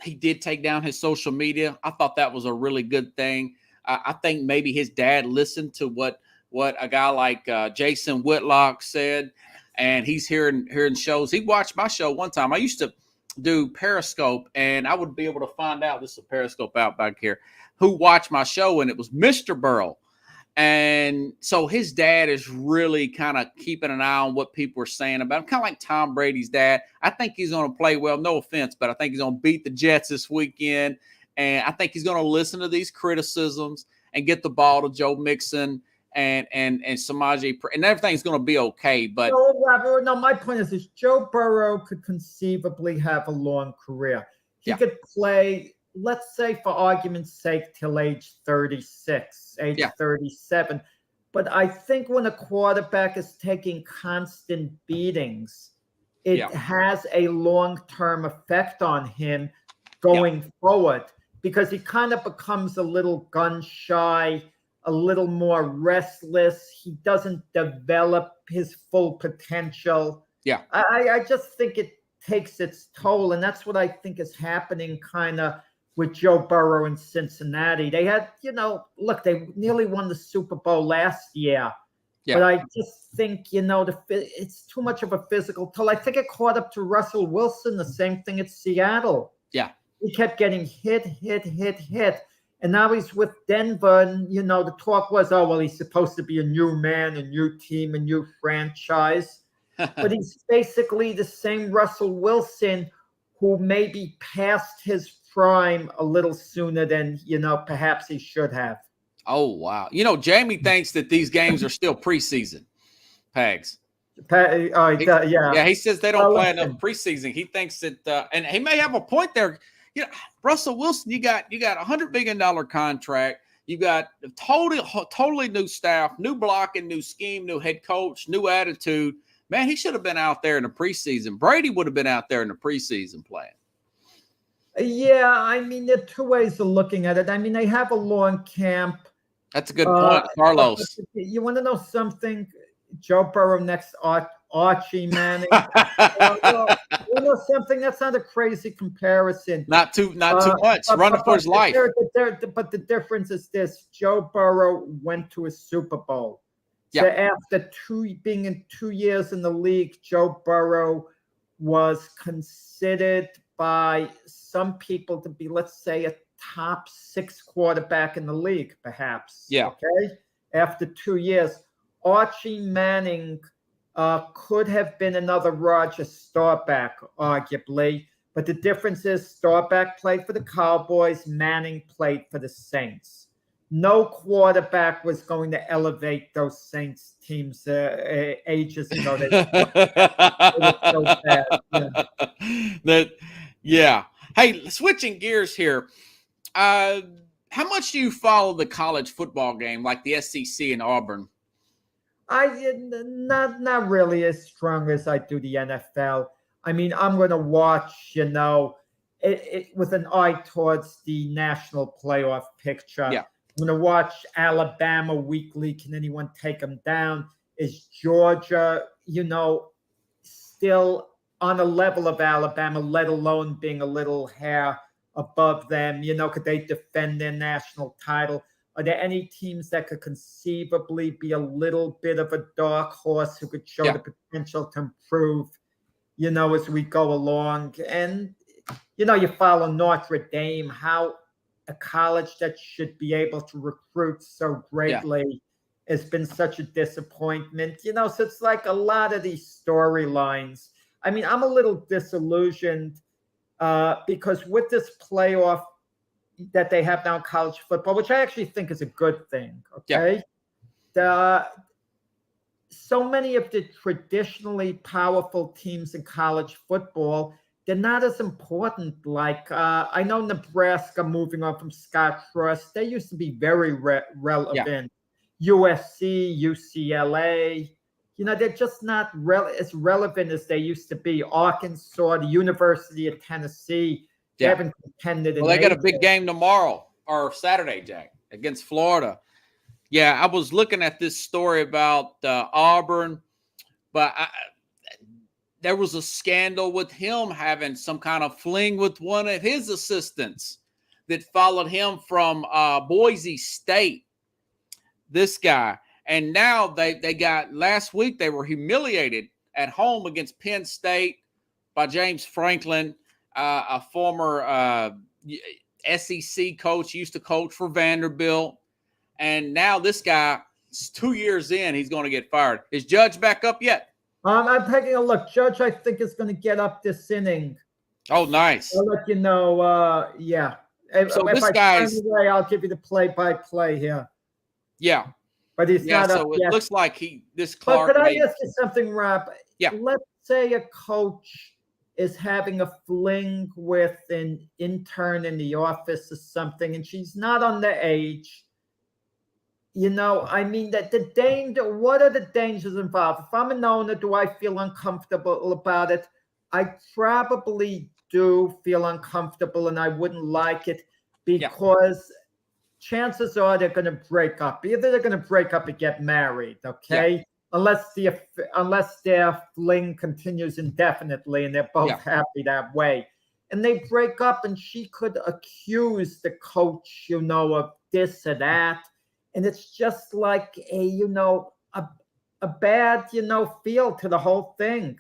He did take down his social media. I thought that was a really good thing. I think maybe his dad listened to what a guy like Jason Whitlock said, and he's hearing shows. He watched my show one time. I used to do Periscope, and I would be able to find out, this is a Periscope out back here, who watched my show, and it was Mr. Burrow. And so his dad is really kind of keeping an eye on what people are saying about him, kind of like Tom Brady's dad. I think he's going to play well, no offense, but I think he's going to beat the Jets this weekend, and I think he's going to listen to these criticisms and get the ball to Joe Mixon and Samaje, and everything's going to be okay. But no, Robert, no, my point is Joe Burrow could conceivably have a long career. He could play, let's say, for argument's sake, till age 36, age 37. But I think when a quarterback is taking constant beatings, it has a long-term effect on him going forward, because he kind of becomes a little gun-shy, a little more restless. He doesn't develop his full potential. Yeah. I just think it takes its toll, and that's what I think is happening kind of with Joe Burrow in Cincinnati. They had, look, they nearly won the Super Bowl last year. Yeah. But I just think, it's too much of a physical toll. I think it caught up to Russell Wilson, the same thing at Seattle. Yeah. He kept getting hit. And now he's with Denver, and, the talk was, oh, well, he's supposed to be a new man, a new team, a new franchise. But he's basically the same Russell Wilson who maybe passed his prime a little sooner than, perhaps he should have. Oh, wow. Jamie thinks that these games are still preseason, Pags. Yeah, he says they don't play enough preseason. He thinks that, and he may have a point there. Russell Wilson, you got $100 million contract. You got a totally new staff, new blocking, new scheme, new head coach, new attitude. Man, he should have been out there in the preseason. Brady would have been out there in the preseason playing. Yeah, I mean, there are two ways of looking at it. I mean, they have a long camp. That's a good point, Carlos. You want to know something? Joe Burrow next Archie Manning. You know something? That's not a crazy comparison. Not too much. Running for his life. But the difference is this: Joe Burrow went to a Super Bowl. Yeah. So after being in 2 years in the league, Joe Burrow was considered by some people to be, let's say, a top 6 quarterback in the league, perhaps. Yeah. Okay. After 2 years, Archie Manning could have been another Roger Staubach, arguably. But the difference is Staubach played for the Cowboys, Manning played for the Saints. No quarterback was going to elevate those Saints teams ages ago. They were so bad. Yeah. Hey, switching gears here. How much do you follow the college football game, like the SEC and Auburn? Not really as strong as I do the NFL. I mean, I'm going to watch, it with an eye towards the national playoff picture. Yeah. I'm going to watch Alabama weekly. Can anyone take them down? Is Georgia, still on a level of Alabama, let alone being a little hair above them? Could they defend their national title? Are there any teams that could conceivably be a little bit of a dark horse who could show the potential to improve, as we go along? And, you follow Notre Dame, how a college that should be able to recruit so greatly has been such a disappointment. So it's like a lot of these storylines. I mean, I'm a little disillusioned because with this playoff that they have now in college football, which I actually think is a good thing, okay? So many of the traditionally powerful teams in college football, they're not as important. Like, I know Nebraska, moving on from Scott Frost, they used to be very relevant. USC, UCLA, they're just not as relevant as they used to be. Arkansas, the University of Tennessee, they haven't contended. Well, they got a big game tomorrow or Saturday, Jack, against Florida. Yeah, I was looking at this story about Auburn, but there was a scandal with him having some kind of fling with one of his assistants that followed him from Boise State, this guy. And now they got, last week they were humiliated at home against Penn State by James Franklin, a former SEC coach, used to coach for Vanderbilt. And now this guy, 2 years in, he's going to get fired. Is Judge back up yet? I'm taking a look. Judge, I think, is going to get up this inning. Oh, nice. I'll let you know. Yeah. So if this guy's, I'll give you the play-by-play here. Yeah. but he's Yeah, not up so it yet. looks like this But Clark could I made. ask you something, Rob? Yeah. Let's say a coach is having a fling with an intern in the office or something, and she's not underage. I mean, that the danger, what are the dangers involved? If I'm an owner, do I feel uncomfortable about it? I probably do feel uncomfortable and I wouldn't like it because chances are they're going to break up. Either they're going to break up and get married, okay? Unless their fling continues indefinitely and they're both happy that way. And they break up and she could accuse the coach, of this or that. And it's just like a bad, feel to the whole thing.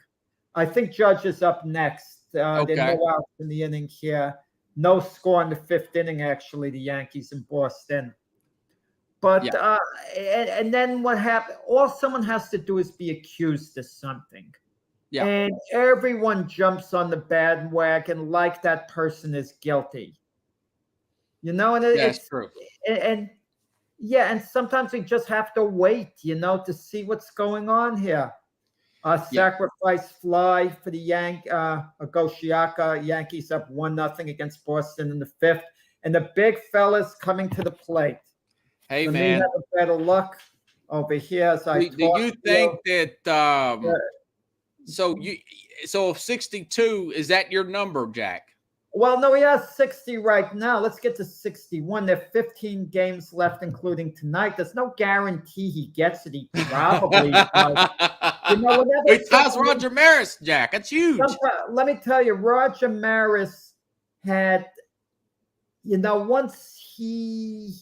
I think Judge is up next. There are no outs in the inning here. No score in the fifth inning, actually, the Yankees in Boston. But and then what happened? All someone has to do is be accused of something. Yeah. And everyone jumps on the bandwagon like that person is guilty. And it's true. And sometimes we just have to wait, to see what's going on here. Sacrifice fly for the Goshiaka. Yankees up 1-0 against Boston in the fifth. And the big fellas coming to the plate. Hey, Let man. me have a better luck over here as I do you think that so 62, is that your number, Jack? Well, no, he has 60 right now. Let's get to 61. There are 15 games left, including tonight. There's no guarantee he gets it. He probably does. It ties Roger Maris, Jack. That's huge. Let me tell you, Roger Maris had, once he,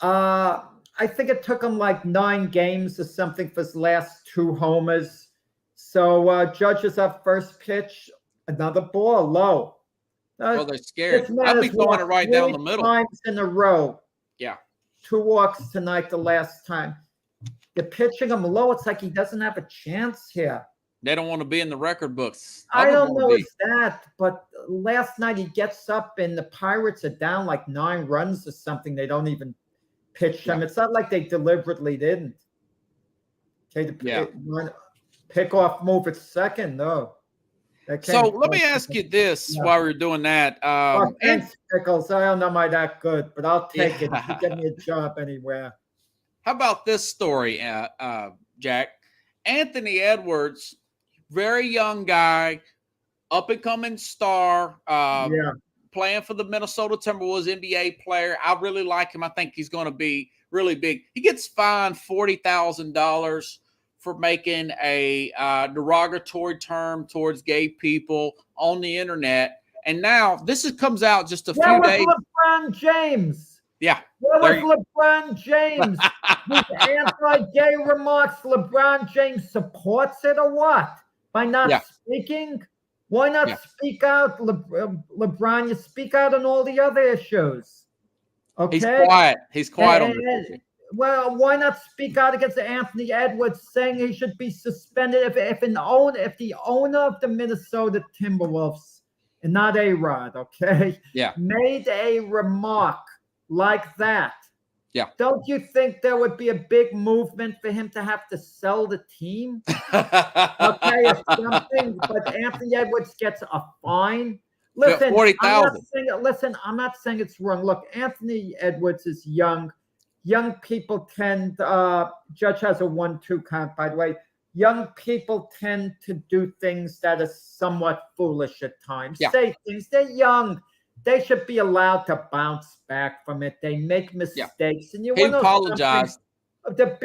I think it took him like 9 games or something for his last 2 homers. So Judge is up first pitch, another ball low. Well, they're scared. I'll be throwing it right down the middle. Times in a row. Yeah. 2 walks tonight the last time. They're pitching him low. It's like he doesn't have a chance here. They don't want to be in the record books. I don't know if that, but last night he gets up and the Pirates are down like 9 runs or something. They don't even pitch him. It's not like they deliberately didn't. Okay, pick off move at second, though. So let me ask you this while we're doing that. Thanks, Pickles. I don't know my that good, but I'll take it if you get me a job anywhere. How about this story, Jack? Anthony Edwards, very young guy, up-and-coming star, playing for the Minnesota Timberwolves, NBA player. I really like him. I think he's going to be really big. He gets fined $40,000 for making a derogatory term towards gay people on the internet. And now comes out just a few days. LeBron James. Yeah. Where was LeBron James? These anti-gay remarks, LeBron James supports it or what? By not speaking? Why not speak out, LeBron? You speak out on all the other issues. Okay? He's quiet on the Well, why not speak out against Anthony Edwards, saying he should be suspended if the owner of the Minnesota Timberwolves, and not A-Rod, made a remark like that? Yeah. Don't you think there would be a big movement for him to have to sell the team? Or something, but Anthony Edwards gets a fine. Listen, I'm not saying it's wrong. Look, Anthony Edwards is young. Young people tend, Judge has a 1-2 count, by the way. Young people tend to do things that are somewhat foolish at times. Say things. They're young. They should be allowed to bounce back from it. They make mistakes. And he apologized. The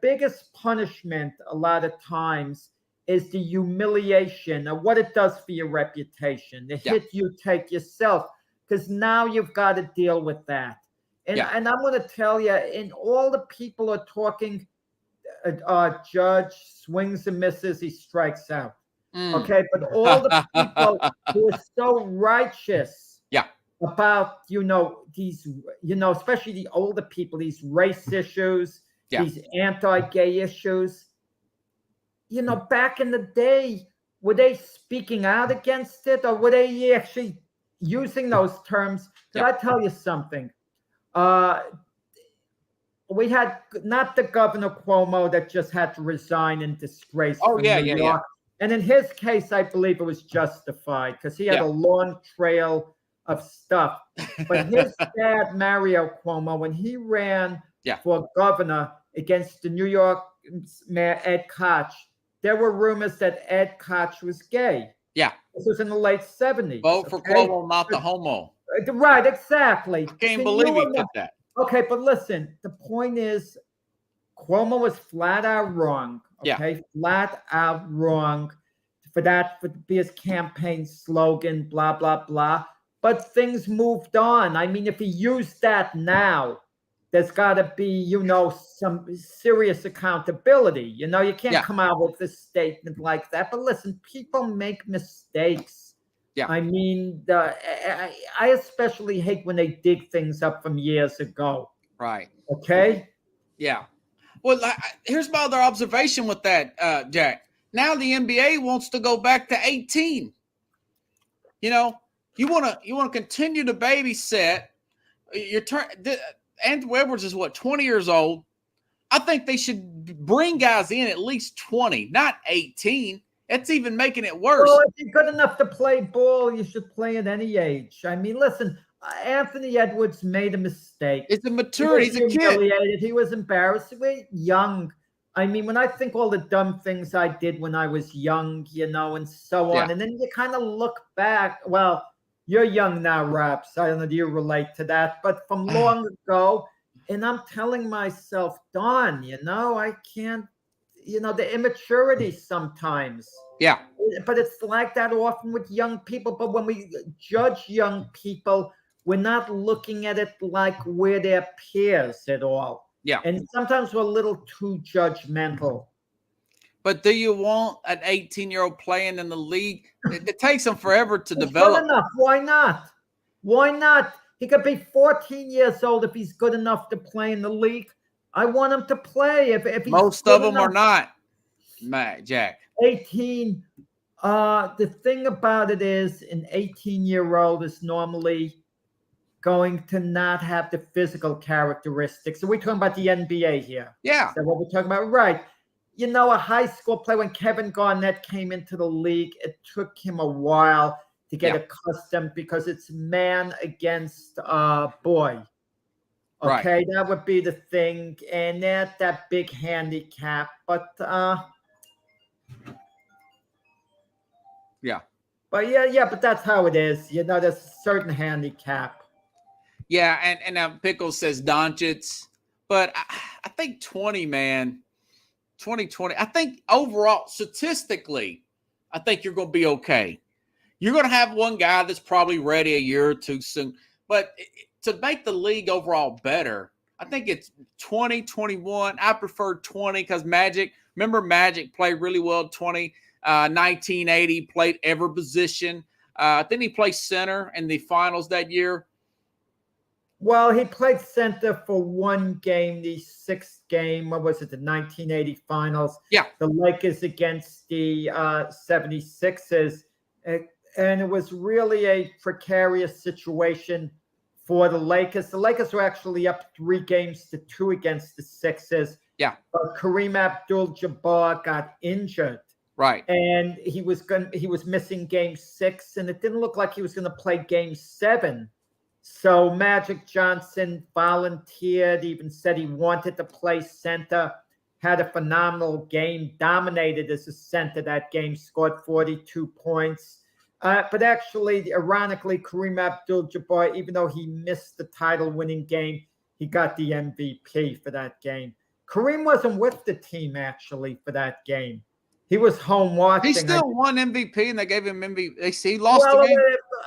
biggest punishment a lot of times is the humiliation of what it does for your reputation. The hit you take yourself, because now you've got to deal with that. And I'm going to tell you, and all the people are talking, Judge swings and misses, he strikes out. Okay, but all the people who are so righteous about, these, especially the older people, these race issues, these anti-gay issues, back in the day, were they speaking out against it, or were they actually using those terms? Did I tell you something? All we had not the Governor Cuomo that just had to resign in disgrace Oh, from yeah, New yeah, York. And in his case, I believe it was justified because he had Yeah. a long trail of stuff. But his dad, Mario Cuomo, when he ran Yeah. for governor against the New York mayor, Ed Koch, there were rumors that Ed Koch was gay. Yeah. This was in the late 70s. Vote for Cuomo, not the homo. Right, exactly. I can't believe he put that. Okay, but listen, the point is Cuomo was flat out wrong. Okay, flat out wrong for that to be his campaign slogan, blah, blah, blah. But things moved on. I mean, if he used that now, there's got to be, some serious accountability. You can't come out with a statement like that. But listen, people make mistakes. Yeah. I mean, I especially hate when they dig things up from years ago. Right. Okay. Yeah. Well, here's my other observation with that, Jack. Now the NBA wants to go back to 18. You want to continue to babysit. Anthony Edwards is 20 years old. I think they should bring guys in at least 20, not 18. It's even making it worse. Well, if you're good enough to play ball, you should play at any age. I mean, listen, Anthony Edwards made a mistake. It's a maturity. He's a kid. He was embarrassed. We're young. I mean, when I think all the dumb things I did when I was young, and so on, and then you kind of look back. Well, you're young now, Raps. I don't know, do you relate to that? But from long ago, and I'm telling myself, Don, I can't, the immaturity sometimes. Yeah. But it's like that often with young people. But when we judge young people, we're not looking at it like we're their peers at all. Yeah. And sometimes we're a little too judgmental. But do you want an 18-year-old playing in the league? It takes them forever to develop. Good enough. Why not? Why not? He could be 14 years old if he's good enough to play in the league. I want him to play. If he's most of them are not, Jack. 18. The thing about it is, an 18-year-old is normally going to not have the physical characteristics. So we're talking about the NBA here. Yeah. Is that what we're talking about? Right. A high school player, when Kevin Garnett came into the league, it took him a while to get accustomed because it's man against boy. Okay, right. That would be the thing. And that big handicap. But yeah. But but that's how it is. There's a certain handicap. Yeah, and Pickles says Doncic, but I think 20, man, 2020. I think overall, statistically, I think you're going to be okay. You're going to have one guy that's probably ready a year or two soon, but to make the league overall better, I think it's 20, 21. I prefer 20 because Magic played really well at 20. 1980, played every position. Then he played center in the finals that year. Well, he played center for one game, the sixth game. What was it, the 1980 finals? Yeah. The Lakers against the 76ers. And it was really a precarious situation for the Lakers. The Lakers were actually up 3-2 against the Sixers. Yeah. But Kareem Abdul-Jabbar got injured. Right. And he was missing game 6, and it didn't look like he was going to play game 7. So Magic Johnson volunteered, even said he wanted to play center, had a phenomenal game, dominated as a center that game, scored 42 points. But actually, ironically, Kareem Abdul-Jabbar, even though he missed the title-winning game, he got the MVP for that game. Kareem wasn't with the team, actually, for that game. He was home watching. He still won MVP, and they gave him MVP. He lost the game.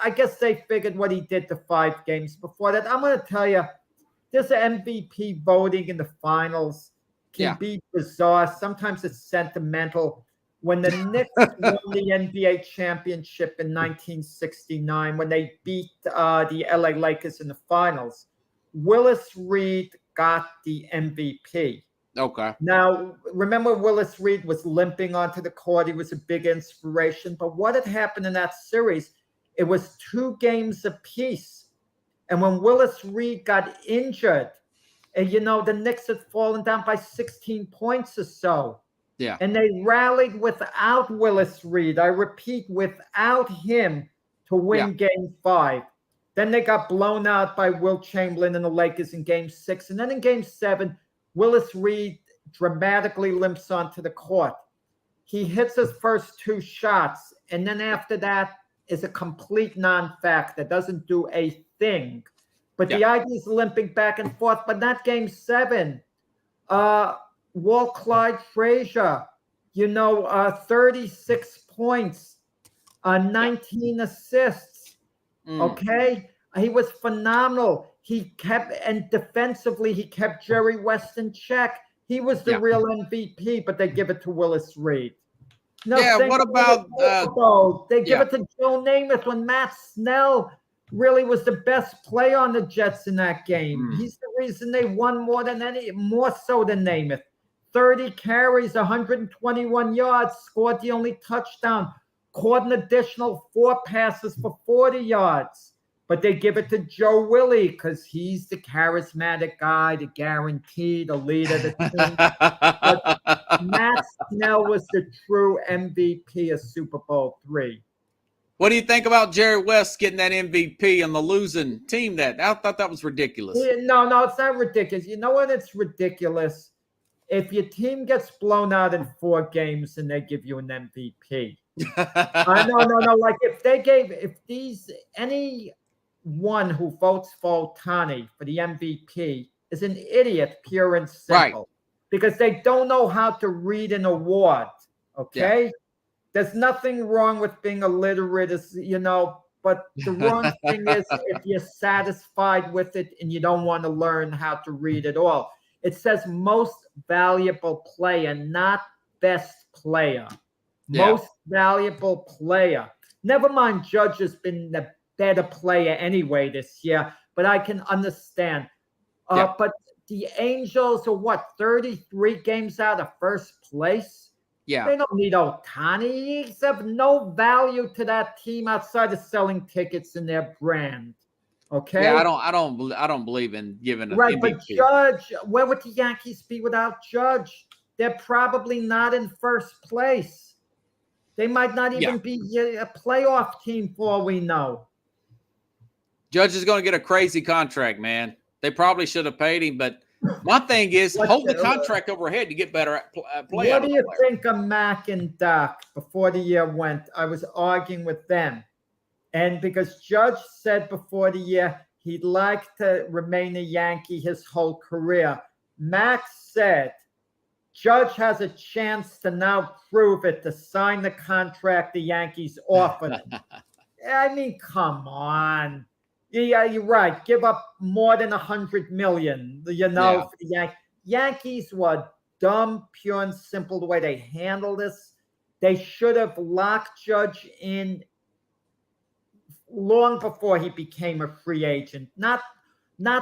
I guess they figured what he did to 5 games before that. I'm going to tell you, this MVP voting in the finals can be bizarre. Sometimes it's sentimental. When the Knicks won the NBA championship in 1969, when they beat the LA Lakers in the finals, Willis Reed got the MVP. Okay. Now, remember, Willis Reed was limping onto the court. He was a big inspiration. But what had happened in that series, it was 2 games apiece. And when Willis Reed got injured And, the Knicks had fallen down by 16 points or so. Yeah. And they rallied without Willis Reed. I repeat, without him to win Game 5. Then they got blown out by Wilt Chamberlain and the Lakers in Game 6. And then in Game 7, Willis Reed dramatically limps onto the court. He hits his first 2 shots. And then after that is a complete non-factor. Doesn't do a thing. But the idea is limping back and forth. But not Game 7. Walt Clyde Frazier, 36 points, 19 assists. Okay. He was phenomenal. He kept, and defensively, he kept Jerry West in check. He was the real MVP, but they give it to Willis Reed. No, what about they give it to Joe Namath when Matt Snell really was the best player on the Jets in that game. He's the reason they won more so than Namath. 30 carries, 121 yards, scored the only touchdown, caught an additional 4 passes for 40 yards. But they give it to Joe Willie because he's the charismatic guy, the guarantee, the leader of the team. But Matt Snell was the true MVP of Super Bowl III. What do you think about Jerry West getting that MVP on the losing team? I thought that was ridiculous. No, it's not ridiculous. You know what? It's ridiculous. If your team gets blown out in 4 games and they give you an MVP. No. Like anyone who votes for Ohtani for the MVP is an idiot, pure and simple. Right. Because they don't know how to read an award. Okay? Yeah. There's nothing wrong with being illiterate, but the wrong thing is if you're satisfied with it and you don't want to learn how to read at all. It says most valuable player, not best player. Yeah. Most valuable player. Never mind, Judge has been the better player anyway this year, but I can understand. But the Angels are 33 games out of first place? Yeah. They don't need Ohtani. He's of no value to that team outside of selling tickets in their brand. Okay. Yeah, I don't believe in giving a right, MVP. But Judge, where would the Yankees be without Judge? They're probably not in first place. They might not even be a playoff team for all we know. Judge is going to get a crazy contract, man. They probably should have paid him, but my thing is hold the contract overhead to get better at play. What do you think of Mac and Doc before the year went? I was arguing with them. And because Judge said before the year he'd like to remain a Yankee his whole career, Max said Judge has a chance to now prove it, to sign the contract the Yankees offered him. I mean, come on. Yeah, you're right. Give up more than $100 million, for the Yankees. Yankees were dumb, pure and simple the way they handled this. They should have locked Judge in long before he became a free agent. Not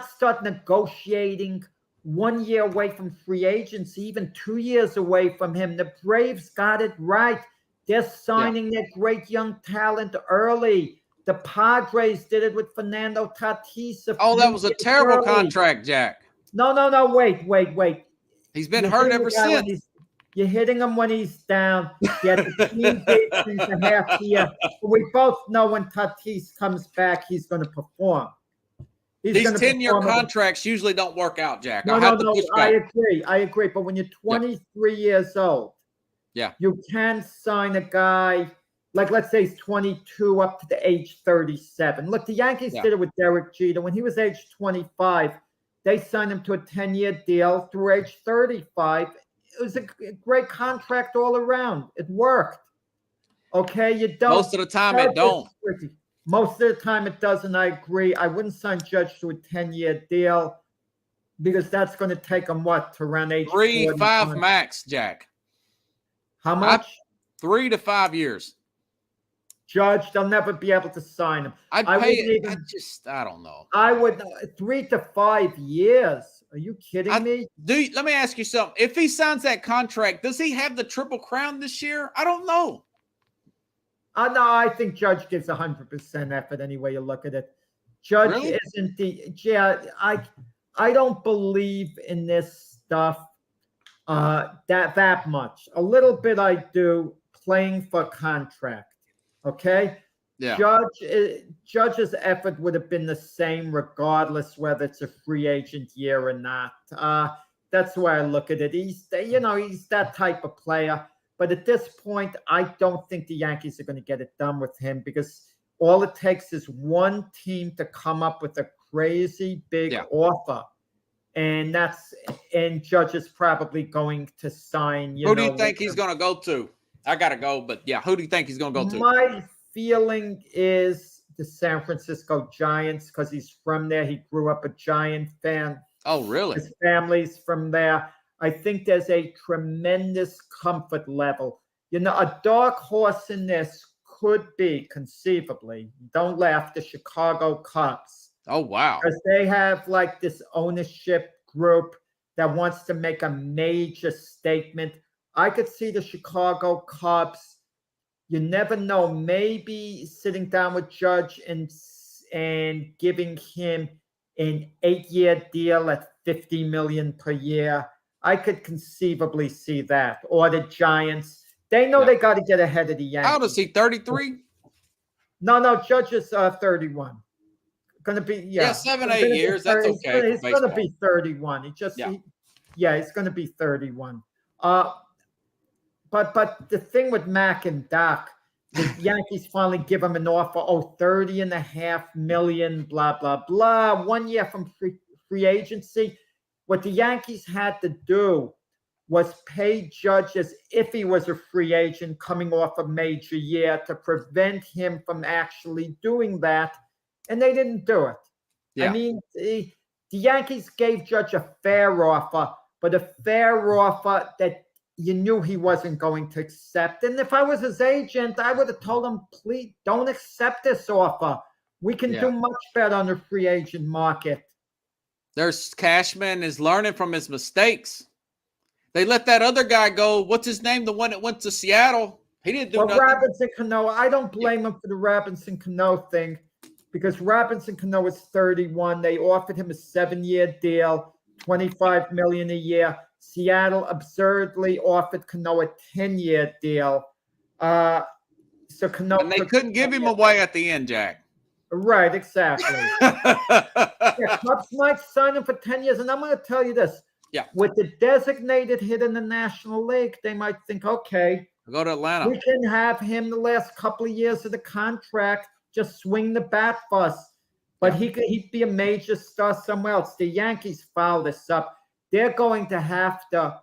start negotiating 1 year away from free agency, even 2 years away from him. The Braves got it right. They're signing their great young talent early. The Padres did it with Fernando Tatis. That was a terrible contract, Jack. No, wait. He's been hurt ever since. You're hitting him when he's down. Get the team into half year. We both know when Tatis comes back, he's going to perform. These 10-year contracts usually don't work out, Jack. No, I agree. But when you're 23 years old, you can sign a guy, like let's say he's 22 up to the age 37. Look, the Yankees did it with Derek Jeter. When he was age 25, they signed him to a 10-year deal through age 35. It was a great contract all around. It worked. Okay, you don't. Most of the time it don't. Most of the time it doesn't. I agree. I wouldn't sign Judge to a 10-year deal because that's going to take him to around age 3-5 max, Jack. How much? 3 to 5 years. Judge, they'll never be able to sign him. I don't know. I would 3 to 5 years. Are you kidding me? Let me ask you something. If he signs that contract, does he have the Triple Crown this year? I don't know. No, I think Judge gives 100% effort any way you look at it. Judge isn't I don't believe in this stuff that much. A little bit I do, playing for contract. Okay. Yeah. Judge's effort would have been the same regardless whether it's a free agent year or not. That's the way I look at it. He's that type of player. But at this point, I don't think the Yankees are going to get it done with him because all it takes is one team to come up with a crazy big offer. And Judge is probably going to sign. Who do you think he's going to go to? I got to go, but yeah, who do you think he's going to go to? My feeling is the San Francisco Giants because he's from there. He grew up a Giant fan. Oh, really? His family's from there. I think there's a tremendous comfort level. A dark horse in this could be conceivably, don't laugh, the Chicago Cubs. Oh, wow. Because they have like this ownership group that wants to make a major statement. I could see the Chicago Cubs, you never know, maybe sitting down with Judge and giving him an 8-year deal at $50 million per year. I could conceivably see that. Or the Giants. They know they got to get ahead of the Yankees. How old is he, 33? No, Judge is 31. Going to be, 7, 8 years. That's okay. He's going to be 31. He's going to be 31. But the thing with Mac and Doc, the Yankees finally give him an offer, $30.5 million, blah, blah, blah. 1 year from free agency. What the Yankees had to do was pay Judge as if he was a free agent coming off a major year to prevent him from actually doing that. And they didn't do it. Yeah. I mean, the Yankees gave Judge a fair offer, but a fair offer that you knew he wasn't going to accept. And if I was his agent, I would have told him, please don't accept this offer. We can do much better on the free agent market. There's Cashman is learning from his mistakes. They let that other guy go. What's his name? The one that went to Seattle. He didn't do nothing. Robinson Cano. I don't blame him for the Robinson Cano thing because Robinson Cano is 31. They offered him a 7-year deal, $25 million a year. Seattle absurdly offered Cano a 10-year deal. So Cano, and they couldn't give him away at the end, Jack. Right, exactly. Cubs might sign him for 10 years. And I'm going to tell you this. Yeah. With the designated hit in the National League, they might think, okay, go to Atlanta. We can have him the last couple of years of the contract, just swing the bat for us. But he'd be a major star somewhere else. The Yankees foul this up. They're going to have to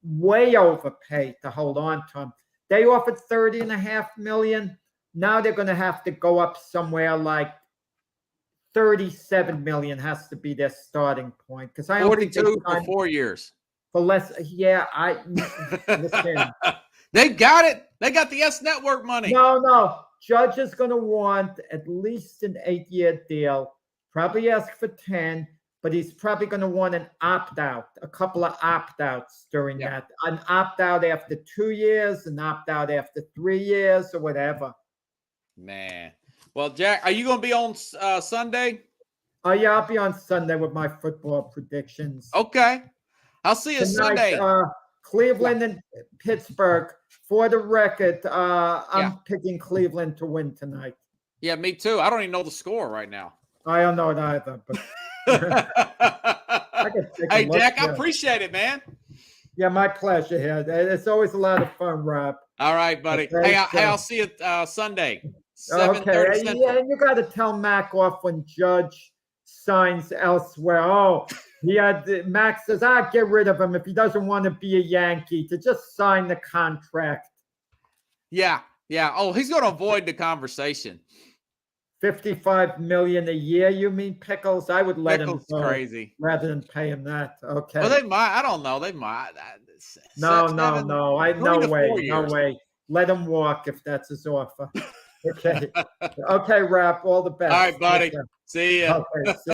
way overpay to hold on to him. They offered $30.5 million. Now they're going to have to go up somewhere like $37 million has to be their starting point. Because I 42 for 4 years. For less, listen. They got it. They got the S Network money. No. Judge is going to want at least an 8-year deal. Probably ask for 10, but he's probably going to want an opt-out, a couple of opt-outs during that. An opt-out after 2 years, an opt-out after 3 years, or whatever. Man. Well, Jack, are you going to be on Sunday? Oh, yeah, I'll be on Sunday with my football predictions. Okay. I'll see you Sunday. Cleveland and Pittsburgh. For the record, I'm picking Cleveland to win tonight. Yeah, me too. I don't even know the score right now. I don't know it either. But hey, Jack, I appreciate it, man. Yeah, my pleasure here. It's always a lot of fun, Rob. All right, buddy. Okay, hey, I'll see you Sunday. 7:30 okay. Central. Yeah, and you got to tell Mac off when Judge signs elsewhere. Oh, Mac says, get rid of him if he doesn't want to be a Yankee, to just sign the contract. Yeah. Oh, he's going to avoid the conversation. $55 million a year, you mean, Pickles? I would let Pickles him go crazy rather than pay him that. Okay. Well, they might. I don't know. They might. No. No way. Let him walk if that's his offer. Okay. Okay, Rap. All the best. All right, buddy. See ya. Okay.